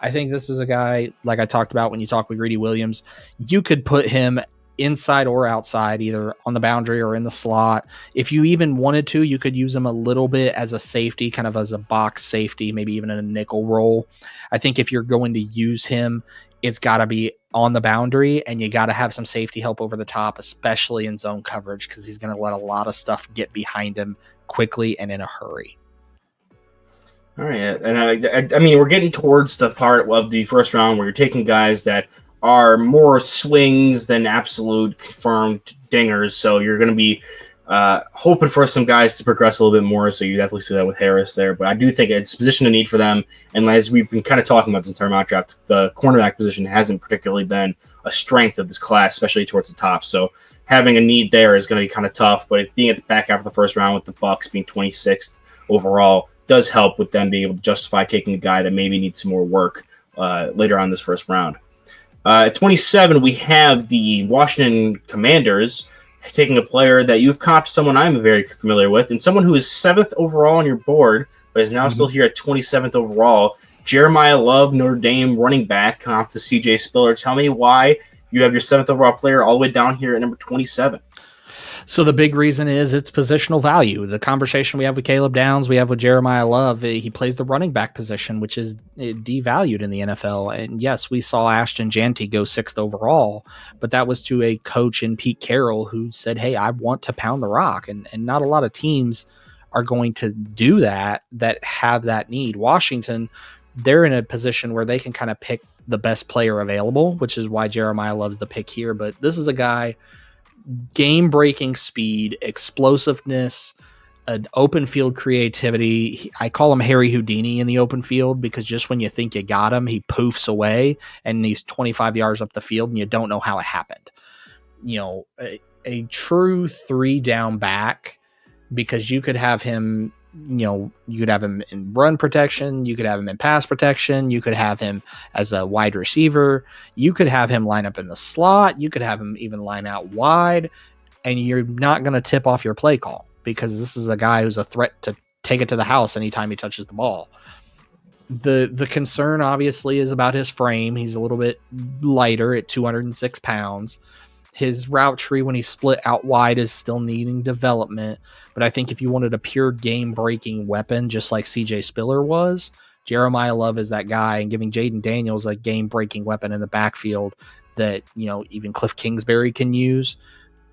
I think this is a guy, like I talked about when you talk with Greedy Williams, you could put him inside or outside, either on the boundary or in the slot. If you even wanted to, you could use him a little bit as a safety, kind of as a box safety, maybe even in a nickel role. I think if you're going to use him, it's got to be on the boundary, and you got to have some safety help over the top, especially in zone coverage, because he's going to let a lot of stuff get behind him quickly and in a hurry. All right, and I mean, we're getting towards the part of the first round where you're taking guys that are more swings than absolute confirmed dingers. So you're going to be hoping for some guys to progress a little bit more. So you definitely see that with Harris there. But I do think it's a position of need for them. And as we've been kind of talking about this entire mock draft, the cornerback position hasn't particularly been a strength of this class, especially towards the top. So having a need there is going to be kind of tough. But being at the back half of the first round with the Bucs being 26th overall does help with them being able to justify taking a guy that maybe needs some more work later on this first round. At 27, we have the Washington Commanders taking a player that you've comped someone I'm very familiar with, and someone who is 7th overall on your board, but is now still here at 27th overall. Jeremiah Love, Notre Dame running back, comped to CJ Spiller. Tell me why you have your 7th overall player all the way down here at number 27. So the big reason is it's positional value. The conversation we have with Caleb Downs, we have with Jeremiah Love, he plays the running back position, which is devalued in the NFL. And yes, we saw Ashton Jeanty go 6th overall, but that was to a coach in Pete Carroll who said, hey, I want to pound the rock. And not a lot of teams are going to do that have that need. Washington, they're in a position where they can kind of pick the best player available, which is why Jeremiah Love's the pick here. But this is a guy, game-breaking speed, explosiveness, an open field creativity. I call him Harry Houdini in the open field because just when you think you got him, he poofs away and he's 25 yards up the field and you don't know how it happened. You know, a true 3-down back, because you could have him, you know, you could have him in run protection, you could have him in pass protection, you could have him as a wide receiver, you could have him line up in the slot, you could have him even line out wide, and you're not going to tip off your play call because this is a guy who's a threat to take it to the house anytime he touches the ball. The concern obviously is about his frame. He's a little bit lighter at 206 pounds. His route tree when he's split out wide is still needing development. But I think if you wanted a pure game-breaking weapon, just like CJ Spiller was, Jeremiah Love is that guy, and giving Jaden Daniels a game-breaking weapon in the backfield that, you know, even Cliff Kingsbury can use.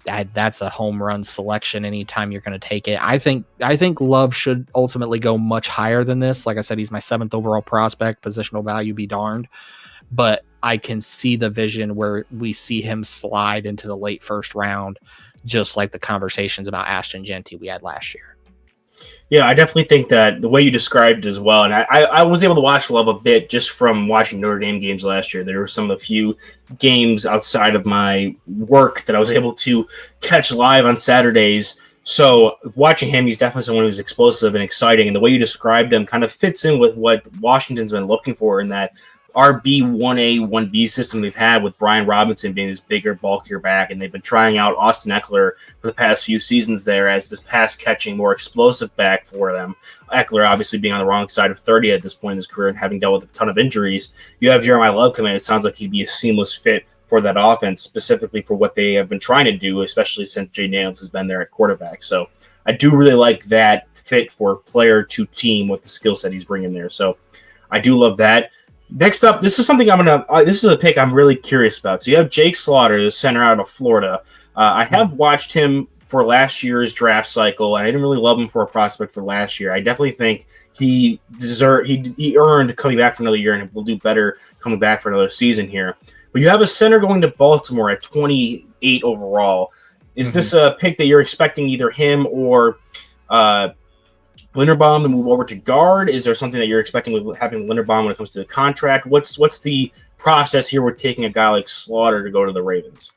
That's a home run selection anytime you're going to take it. I think Love should ultimately go much higher than this. Like I said, he's my 7th overall prospect. Positional value be darned. But I can see the vision where we see him slide into the late first round, just like the conversations about Ashton Jeanty we had last year. Yeah, I definitely think that the way you described it as well, and I was able to watch Love a bit just from watching Notre Dame games last year. There were some of the few games outside of my work that I was able to catch live on Saturdays. So watching him, he's definitely someone who's explosive and exciting. And the way you described him kind of fits in with what Washington's been looking for in that RB 1A 1B system they've had with Brian Robinson being this bigger, bulkier back, and they've been trying out Austin Eckler for the past few seasons there as this pass catching, more explosive back for them. Eckler obviously being on the wrong side of 30 at this point in his career and having dealt with a ton of injuries. You have Jeremiah Love come in. It sounds like he'd be a seamless fit for that offense, specifically for what they have been trying to do, especially since Jay Daniels has been there at quarterback. So I do really like that fit for player to team with the skill set he's bringing there. So I do love that. Next up, this is something this is a pick I'm really curious about. So you have Jake Slaughter, the center out of Florida. I have watched him for last year's draft cycle, and I didn't really love him for a prospect for last year. I definitely think he earned coming back for another year, and will do better coming back for another season here. But you have a center going to Baltimore at 28 overall. Is this a pick that you're expecting either him or Linderbaum to move over to guard? Is there something that you're expecting with having Linderbaum when it comes to the contract? What's the process here with taking a guy like Slaughter to go to the Ravens?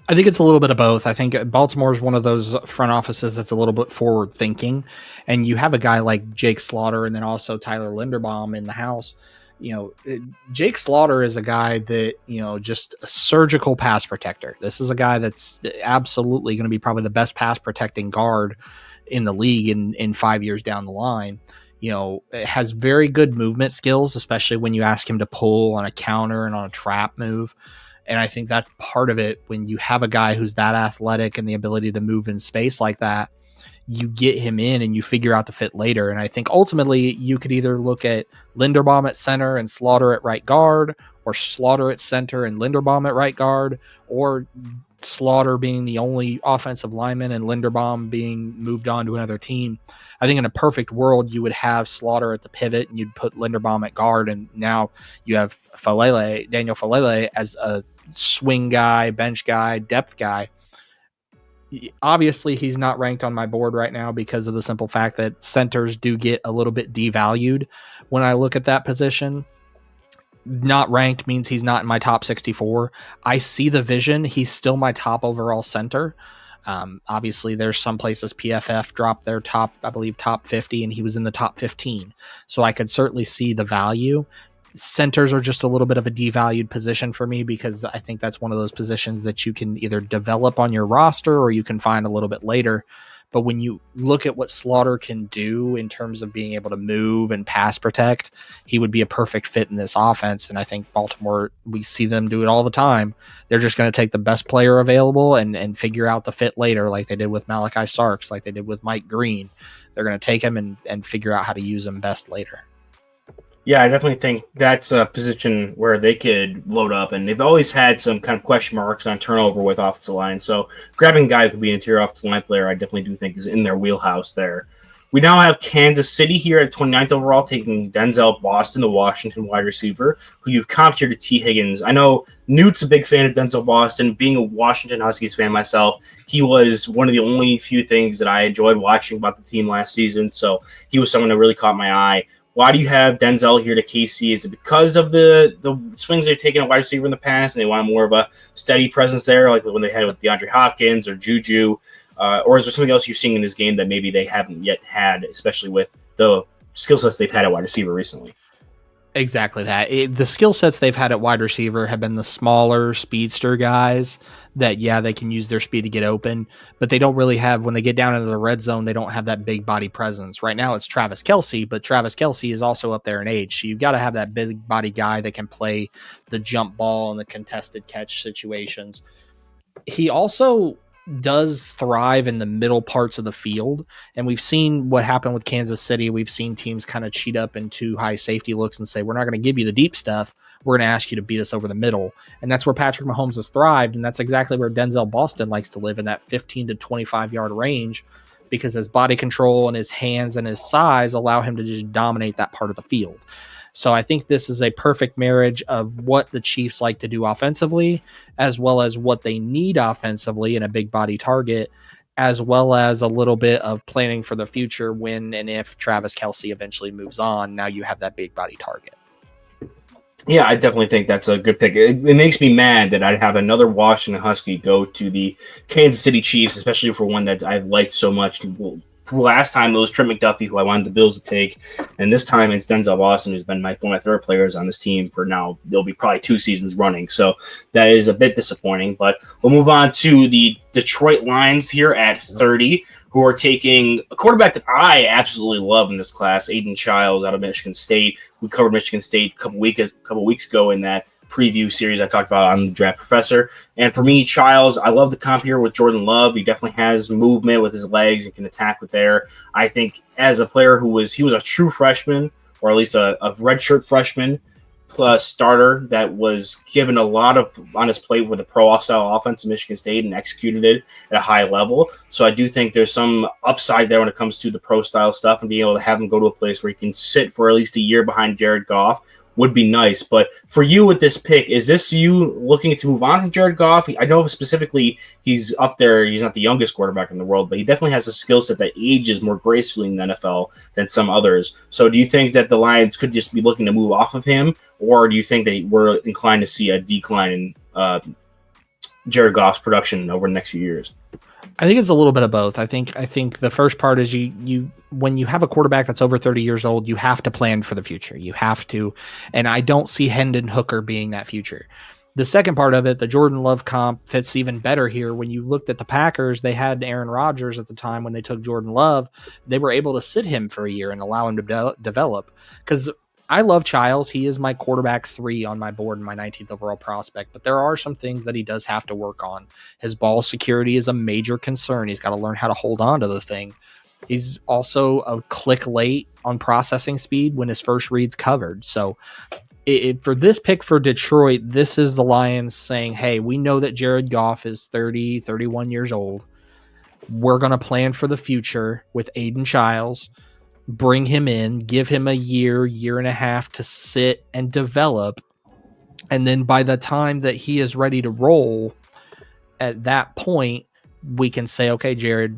I think it's a little bit of both. I think Baltimore is one of those front offices that's a little bit forward thinking, and you have a guy like Jake Slaughter and then also Tyler Linderbaum in the house. Jake Slaughter is a guy that, just a surgical pass protector. This is a guy that's absolutely going to be probably the best pass protecting guard in the league in 5 years down the line. It has very good movement skills, especially when you ask him to pull on a counter and on a trap move. And I think that's part of it. When you have a guy who's that athletic and the ability to move in space like that, you get him in and you figure out the fit later. And I think ultimately you could either look at Linderbaum at center and Slaughter at right guard, or Slaughter at center and Linderbaum at right guard, or Slaughter being the only offensive lineman and Linderbaum being moved on to another team. I think in a perfect world, you would have Slaughter at the pivot and you'd put Linderbaum at guard. And now you have Daniel Falele as a swing guy, bench guy, depth guy. Obviously, he's not ranked on my board right now because of the simple fact that centers do get a little bit devalued when I look at that position. Not ranked means he's not in my top 64. I see the vision. He's still my top overall center. Obviously, there's some places PFF dropped their top 50, and he was in the top 15. So I could certainly see the value. Centers are just a little bit of a devalued position for me because I think that's one of those positions that you can either develop on your roster or you can find a little bit later. But when you look at what Slaughter can do in terms of being able to move and pass protect, he would be a perfect fit in this offense. And I think Baltimore, we see them do it all the time. They're just going to take the best player available and figure out the fit later, like they did with Malachi Starks, like they did with Mike Green. They're going to take him and figure out how to use him best later. Yeah, I definitely think that's a position where they could load up, and they've always had some kind of question marks on turnover with offensive line. So grabbing a guy who could be an interior offensive line player, I definitely do think is in their wheelhouse there. We now have Kansas City here at 29th overall, taking Denzel Boston, the Washington wide receiver, who you've comped here to T. Higgins. I know Newt's a big fan of Denzel Boston. Being a Washington Huskies fan myself, he was one of the only few things that I enjoyed watching about the team last season. So he was someone that really caught my eye. Why do you have Denzel here to KC? Is it because of the swings they've taken at wide receiver in the past and they want more of a steady presence there, like when they had with DeAndre Hopkins or Juju? Or is there something else you're seeing in this game that maybe they haven't yet had, especially with the skill sets they've had at wide receiver recently? Exactly that. The skill sets they've had at wide receiver have been the smaller speedster guys that, they can use their speed to get open, but they don't really have, when they get down into the red zone, they don't have that big body presence. Right now it's Travis Kelce, but Travis Kelce is also up there in age. So you've got to have that big body guy that can play the jump ball and the contested catch situations. He also does thrive in the middle parts of the field. And we've seen what happened with Kansas City. We've seen teams kind of cheat up into high safety looks and say, we're not going to give you the deep stuff. We're going to ask you to beat us over the middle. And that's where Patrick Mahomes has thrived. And that's exactly where Denzel Boston likes to live, in that 15 to 25 yard range, because his body control and his hands and his size allow him to just dominate that part of the field. So I think this is a perfect marriage of what the Chiefs like to do offensively, as well as what they need offensively in a big body target. as well as a little bit of planning for the future when and if Travis Kelce eventually moves on. Now you have that big body target. Yeah, I definitely think that's a good pick. It makes me mad that I'd have another Washington Husky go to the Kansas City Chiefs, especially for one that I've liked so much. Well, last time it was Trent McDuffie, who I wanted the Bills to take, and this time it's Denzel Austin, who's been one of my favorite players on this team for now. They'll be probably 2 seasons running, so that is a bit disappointing. But we'll move on to the Detroit Lions here at 30, who are taking a quarterback that I absolutely love in this class, Aiden Childs out of Michigan State. We covered Michigan State a couple weeks ago in that preview series I talked about on the Draft Professor. And for me, Childs, I love the comp here with Jordan Love. He definitely has movement with his legs and can attack with there. I think as a player he was a true freshman, or at least a redshirt freshman, plus starter that was given a lot of on his plate with a pro-style offense in Michigan State and executed it at a high level. So I do think there's some upside there when it comes to the pro-style stuff, and being able to have him go to a place where he can sit for at least a year behind Jared Goff would be nice. But for you with this pick, is this you looking to move on from Jared Goff? I know specifically he's up there. He's not the youngest quarterback in the world, but he definitely has a skill set that ages more gracefully in the NFL than some others. So do you think that the Lions could just be looking to move off of him, or do you think that we're inclined to see a decline in Jared Goff's production over the next few years? I think it's a little bit of both. I think the first part is you when you have a quarterback that's over 30 years old, you have to plan for the future. You have to, and I don't see Hendon Hooker being that future. The second part of it, the Jordan Love comp fits even better here. When you looked at the Packers, they had Aaron Rodgers at the time when they took Jordan Love. They were able to sit him for a year and allow him to develop. Because I love Childs. He is my quarterback 3 on my board and my 19th overall prospect, but there are some things that he does have to work on. His ball security is a major concern. He's got to learn how to hold on to the thing. He's also a click late on processing speed when his first read's covered. So for this pick for Detroit, this is the Lions saying, hey, we know that Jared Goff is 30, 31 years old. We're going to plan for the future with Aiden Childs. Bring him in, give him a year and a half to sit and develop. And then by the time that he is ready to roll, at that point, we can say, okay, Jared,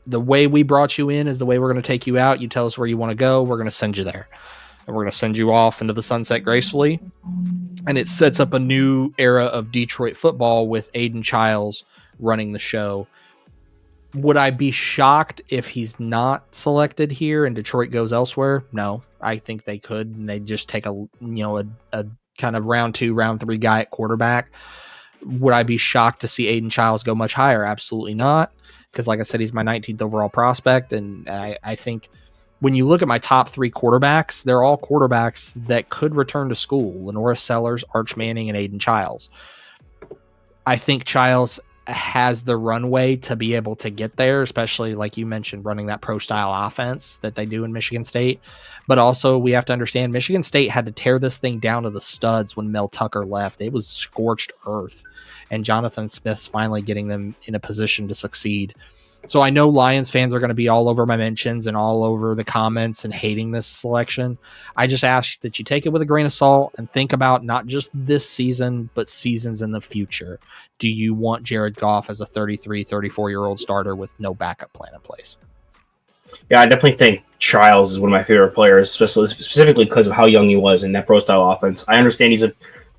the way we brought you in is the way we're going to take you out. You tell us where you want to go. We're going to send you there. And we're going to send you off into the sunset gracefully. And it sets up a new era of Detroit football with Aiden Childs running the show. Would I be shocked if he's not selected here and Detroit goes elsewhere? No, I think they could, and they just take a kind of round 2, round 3 guy at quarterback. Would I be shocked to see Aiden Childs go much higher? Absolutely not, because like I said, he's my 19th overall prospect, and I think when you look at my top 3 quarterbacks, they're all quarterbacks that could return to school: Lenora Sellers, Arch Manning, and Aiden Childs. I think Childs has the runway to be able to get there, especially like you mentioned, running that pro style offense that they do in Michigan State. But also we have to understand Michigan State had to tear this thing down to the studs when Mel Tucker left. It was scorched earth, and Jonathan Smith's finally getting them in a position to succeed. So I know Lions fans are going to be all over my mentions and all over the comments and hating this selection. I just ask that you take it with a grain of salt and think about not just this season, but seasons in the future. Do you want Jared Goff as a 33, 34-year-old starter with no backup plan in place? Yeah, I definitely think Childs is one of my favorite players, specifically because of how young he was in that pro-style offense. I understand he's a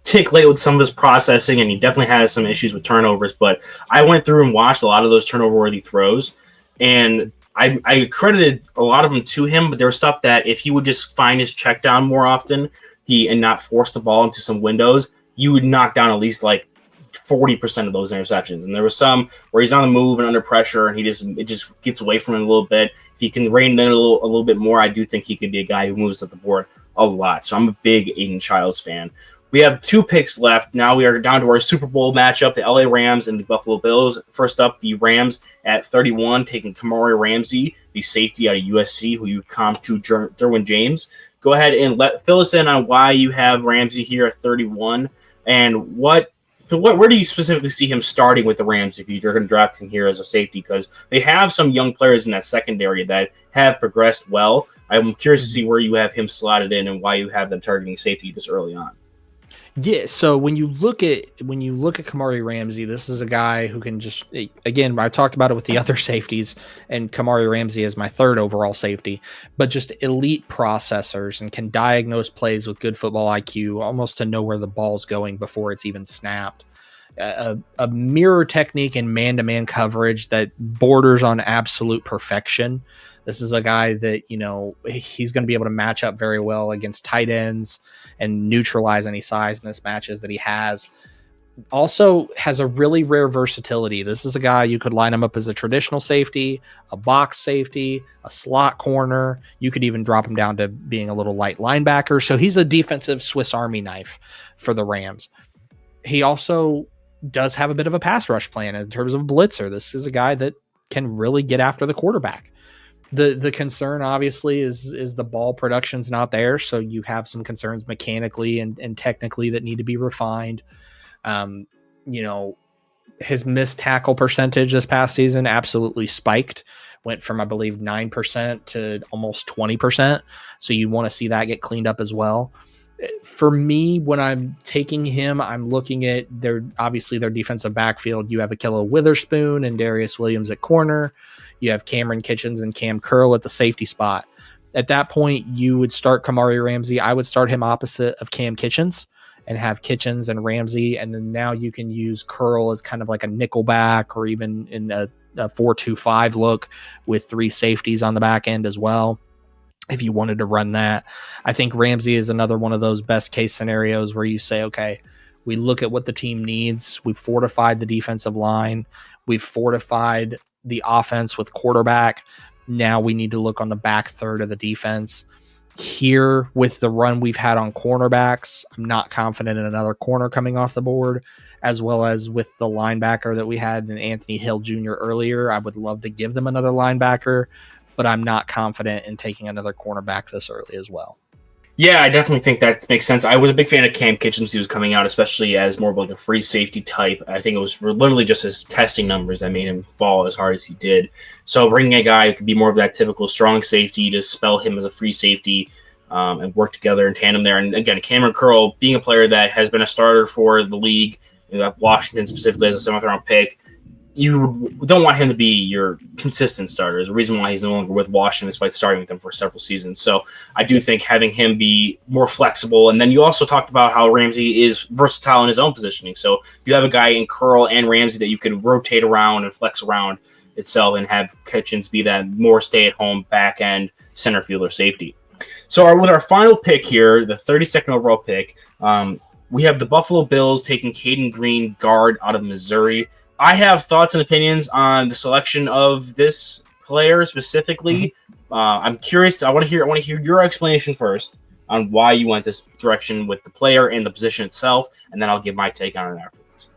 tick late with some of his processing, and he definitely has some issues with turnovers, but I went through and watched a lot of those turnover-worthy throws, and I credited a lot of them to him, but there was stuff that if he would just find his check down more often and not force the ball into some windows, you would knock down at least like 40% of those interceptions. And there was some where he's on the move and under pressure, and it just gets away from him a little bit. If he can rein it in a little bit more, I do think he could be a guy who moves up the board a lot. So I'm a big Aiden Childs fan. We have 2 picks left. Now we are down to our Super Bowl matchup, the LA Rams and the Buffalo Bills. First up, the Rams at 31, taking Kamari Ramsey, the safety out of USC, who you've comped to Derwin James. Go ahead and fill us in on why you have Ramsey here at 31, and where do you specifically see him starting with the Rams if you're going to draft him here as a safety? Because they have some young players in that secondary that have progressed well. I'm curious to see where you have him slotted in and why you have them targeting safety this early on. Yeah, so when you look at Kamari Ramsey, this is a guy who can just, again, I talked about it with the other safeties, and Kamari Ramsey is my third overall safety, but just elite processors and can diagnose plays with good football IQ, almost to know where the ball's going before it's even snapped. A mirror technique and man-to-man coverage that borders on absolute perfection. This is a guy that, he's going to be able to match up very well against tight ends and neutralize any size mismatches that he has. Also has a really rare versatility. This is a guy you could line him up as a traditional safety, a box safety, a slot corner. You could even drop him down to being a little light linebacker. So he's a defensive Swiss Army knife for the Rams. He also does have a bit of a pass rush plan in terms of blitzer. This is a guy that can really get after the quarterback. The concern obviously is the ball production's not there, so you have some concerns mechanically and technically that need to be refined. His missed tackle percentage this past season absolutely spiked, went from I believe 9% to almost 20%. So you want to see that get cleaned up as well. For me, when I'm taking him, I'm looking at their defensive backfield. You have Ahkello Witherspoon and Darius Williams at corner. You have Cameron Kitchens and Cam Curl at the safety spot. At that point, you would start Kamari Ramsey. I would start him opposite of Cam Kitchens and have Kitchens and Ramsey. And then now you can use Curl as kind of like a nickel back or even in a 4-2-5 look with three safeties on the back end as well, if you wanted to run that. I think Ramsey is another one of those best case scenarios where you say, okay, we look at what the team needs. We've fortified the defensive line. We've fortified the offense with quarterback. Now we need to look on the back third of the defense. Here, with the run we've had on cornerbacks, I'm not confident in another corner coming off the board, as well as with the linebacker that we had in Anthony Hill Jr. earlier. I would love to give them another linebacker, but I'm not confident in taking another cornerback this early as well. Yeah, I definitely think that makes sense. I was a big fan of Cam Kitchens. He was coming out, especially as more of like a free safety type. I think it was literally just his testing numbers that made him fall as hard as he did. So bringing a guy who could be more of that typical strong safety to spell him as a free safety and work together in tandem there. And again, Cameron Curl being a player that has been a starter for the league, Washington specifically as a seventh round pick, you don't want him to be your consistent starter. There's a reason why he's no longer with Washington despite starting with them for several seasons. So I do think having him be more flexible. And then you also talked about how Ramsey is versatile in his own positioning. So you have a guy in Curl and Ramsey that you can rotate around and flex around itself and have Kitchens be that more stay-at-home back-end center fielder safety. So with our final pick here, the 32nd overall pick, we have the Buffalo Bills taking Caden Green, guard out of Missouri. I have thoughts and opinions on the selection of this player specifically. I'm curious. I want to hear your explanation first on why you went this direction with the player and the position itself, and then I'll give my take on it afterwards.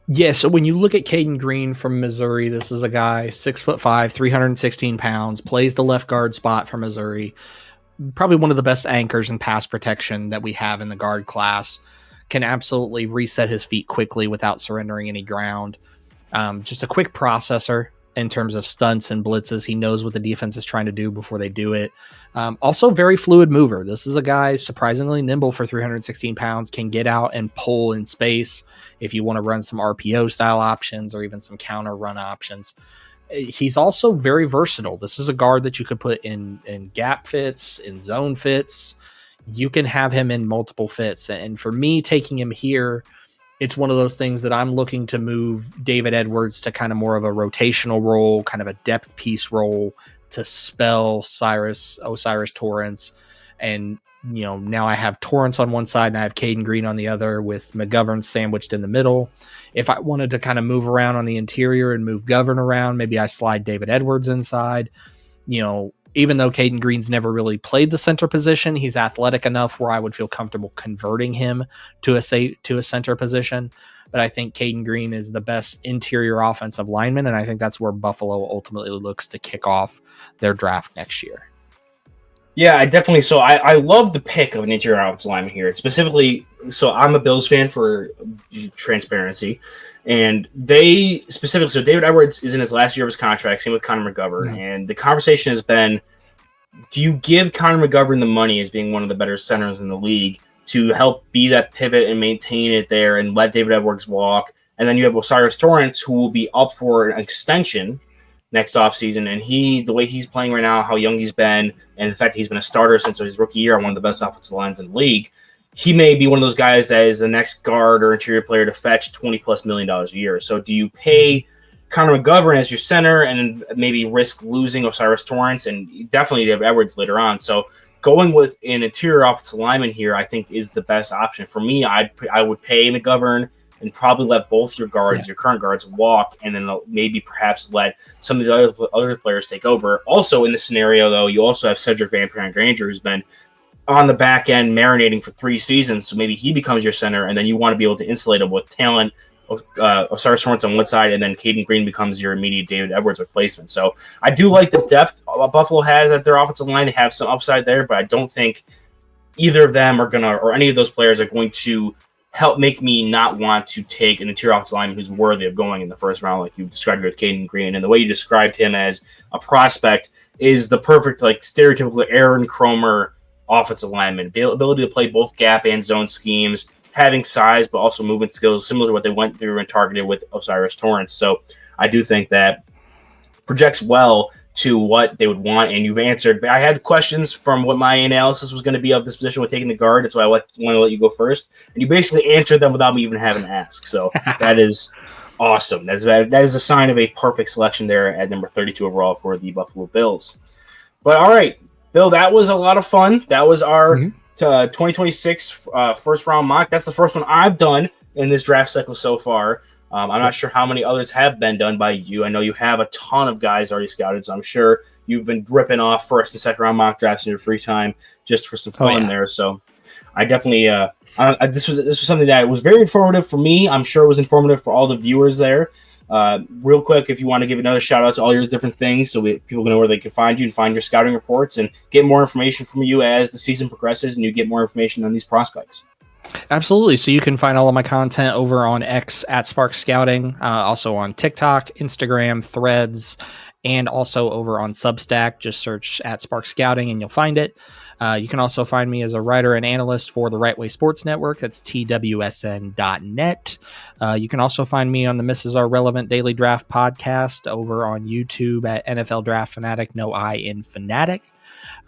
Yeah, so when you look at Caden Green from Missouri, this is a guy 6'5", 316 pounds, plays the left guard spot for Missouri. Probably one of the best anchors in pass protection that we have in the guard class. Can absolutely reset his feet quickly without surrendering any ground. Just a quick processor in terms of stunts and blitzes. He knows what the defense is trying to do before they do it. Also very fluid mover. This is a guy surprisingly nimble for 316 pounds, can get out and pull in space if you want to run some RPO style options or even some counter run options. He's also very versatile. This is a guard that you could put in gap fits, in zone fits. You can have him in multiple fits. And for me, taking him here, it's one of those things that I'm looking to move David Edwards to kind of more of a rotational role, kind of a depth piece role to spell Osiris Torrance. And, now I have Torrance on one side and I have Caden Green on the other with McGovern sandwiched in the middle. If I wanted to kind of move around on the interior and move Govern around, maybe I slide David Edwards inside. Even though Caden Green's never really played the center position, he's athletic enough where I would feel comfortable converting him to a center position. But I think Caden Green is the best interior offensive lineman, and I think that's where Buffalo ultimately looks to kick off their draft next year. Yeah, I definitely. So I love the pick of an interior offensive lineman here. Specifically, so I'm a Bills fan for transparency. And they specifically, so David Edwards is in his last year of his contract, same with Connor McGovern. Mm-hmm. And the conversation has been, do you give Connor McGovern the money as being one of the better centers in the league to help be that pivot and maintain it there and let David Edwards walk. And then you have Osiris Torrance, who will be up for an extension next offseason. And the way he's playing right now, how young he's been, and the fact that he's been a starter since his rookie year on one of the best offensive lines in the league, he may be one of those guys that is the next guard or interior player to fetch $20+ million a year. So do you pay Connor McGovern as your center and maybe risk losing Osiris Torrance and definitely David Edwards later on? So going with an interior offensive lineman here, I think, is the best option. For me, I would pay McGovern and probably let both your guards, your current guards, walk, and then maybe perhaps let some of the other players take over. Also, in this scenario, though, you also have Cedric Van Granger, who's been on the back end marinating for 3 seasons, so maybe he becomes your center, and then you want to be able to insulate him with talent, Osiris Torrance on one side, and then Caden Green becomes your immediate David Edwards replacement. So I do like the depth Buffalo has at their offensive line. They have some upside there, but I don't think either of them are or any of those players are going to help make me not want to take an interior offensive lineman who's worthy of going in the first round, like you described with Caden Green. And the way you described him as a prospect is the perfect, like, stereotypical Aaron Cromer offensive lineman. Ability to play both gap and zone schemes, having size, but also movement skills, similar to what they went through and targeted with Osiris Torrance. So I do think that projects well to what they would want, and you've answered. I had questions from what my analysis was going to be of this position with taking the guard. That's why I want to let you go first. And you basically answered them without me even having to ask. So that is awesome. That is a sign of a perfect selection there at number 32 overall for the Buffalo Bills. But all right, Bill, that was a lot of fun. That was our 2026 first round mock. That's the first one I've done in this draft cycle so far. I'm not sure how many others have been done by you. I know you have a ton of guys already scouted, so I'm sure you've been ripping off first and second round mock drafts in your free time just for some fun there. So I definitely this was something that was very informative for me. I'm sure it was informative for all the viewers there. Real quick, if you want to give another shout out to all your different things so people know where they can find you and find your scouting reports and get more information from you as the season progresses and you get more information on these prospects. Absolutely. So you can find all of my content over on X at Spark Scouting, also on TikTok, Instagram, Threads, and also over on Substack. Just search at Spark Scouting and you'll find it. You can also find me as a writer and analyst for the Right Way Sports Network. That's TWSN.net. You can also find me on the Mrs. R Relevant Daily Draft podcast over on YouTube at NFL Draft Fanatic, no I in Fanatic.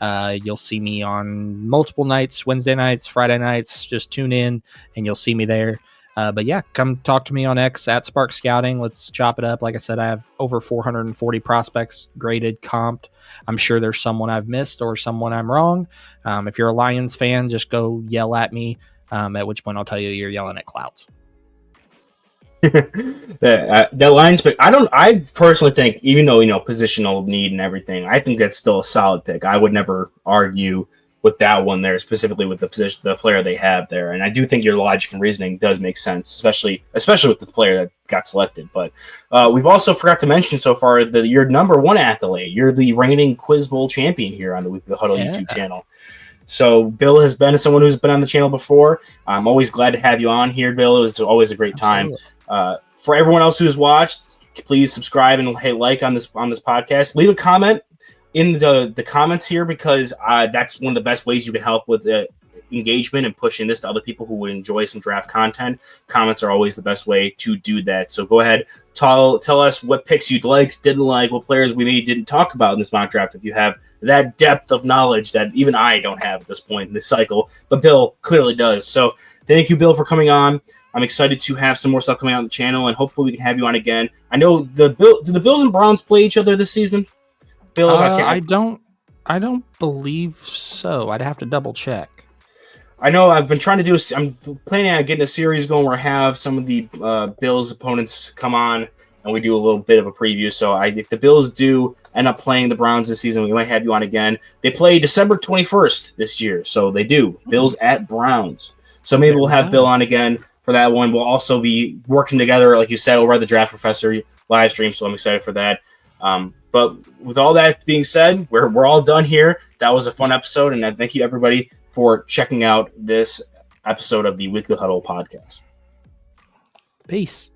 You'll see me on multiple nights, Wednesday nights, Friday nights. Just tune in and you'll see me there. But yeah, come talk to me on X at Spark Scouting. Let's chop it up. Like I said, I have over 440 prospects graded, comped. I'm sure there's someone I've missed or someone I'm wrong. If you're a Lions fan, just go yell at me, at which point I'll tell you you're yelling at clouds. That Lions pick, I personally think, even though, positional need and everything, I think that's still a solid pick. I would never argue with that one there, specifically with the player they have there. And I do think your logic and reasoning does make sense, especially with the player that got selected. But we've also forgot to mention so far your number one accolade. You're the reigning Quiz Bowl champion here on the Weekly Huddle YouTube channel. So Bill has been someone who's been on the channel before. I'm always glad to have you on here, Bill. It was always a great time. For everyone else who's watched, please subscribe and hit like on this podcast. Leave a comment in the comments here, because that's one of the best ways you can help with engagement and pushing this to other people who would enjoy some draft content. Comments are always the best way to do that. So go ahead, tell us what picks you liked, didn't like, what players we maybe didn't talk about in this mock draft, if you have that depth of knowledge that even I don't have at this point in this cycle, but Bill clearly does. So thank you, Bill, for coming on. I'm excited to have some more stuff coming out on the channel, and hopefully we can have you on again. I know do the Bills and Browns play each other this season? Bill, I don't believe so. I'd have to double check. I know I'm planning on getting a series going where I have some of the Bills opponents come on and we do a little bit of a preview. So if the Bills do end up playing the Browns this season, we might have you on again. They play December 21st this year, so they do. Bills at Browns. So maybe we'll have Bill on again for that one. We'll also be working together, like you said, over the Draft Professor live stream, so I'm excited for that. But with all that being said, we're all done here. That was a fun episode, and I thank you, everybody, for checking out this episode of the Weekly Huddle podcast. Peace.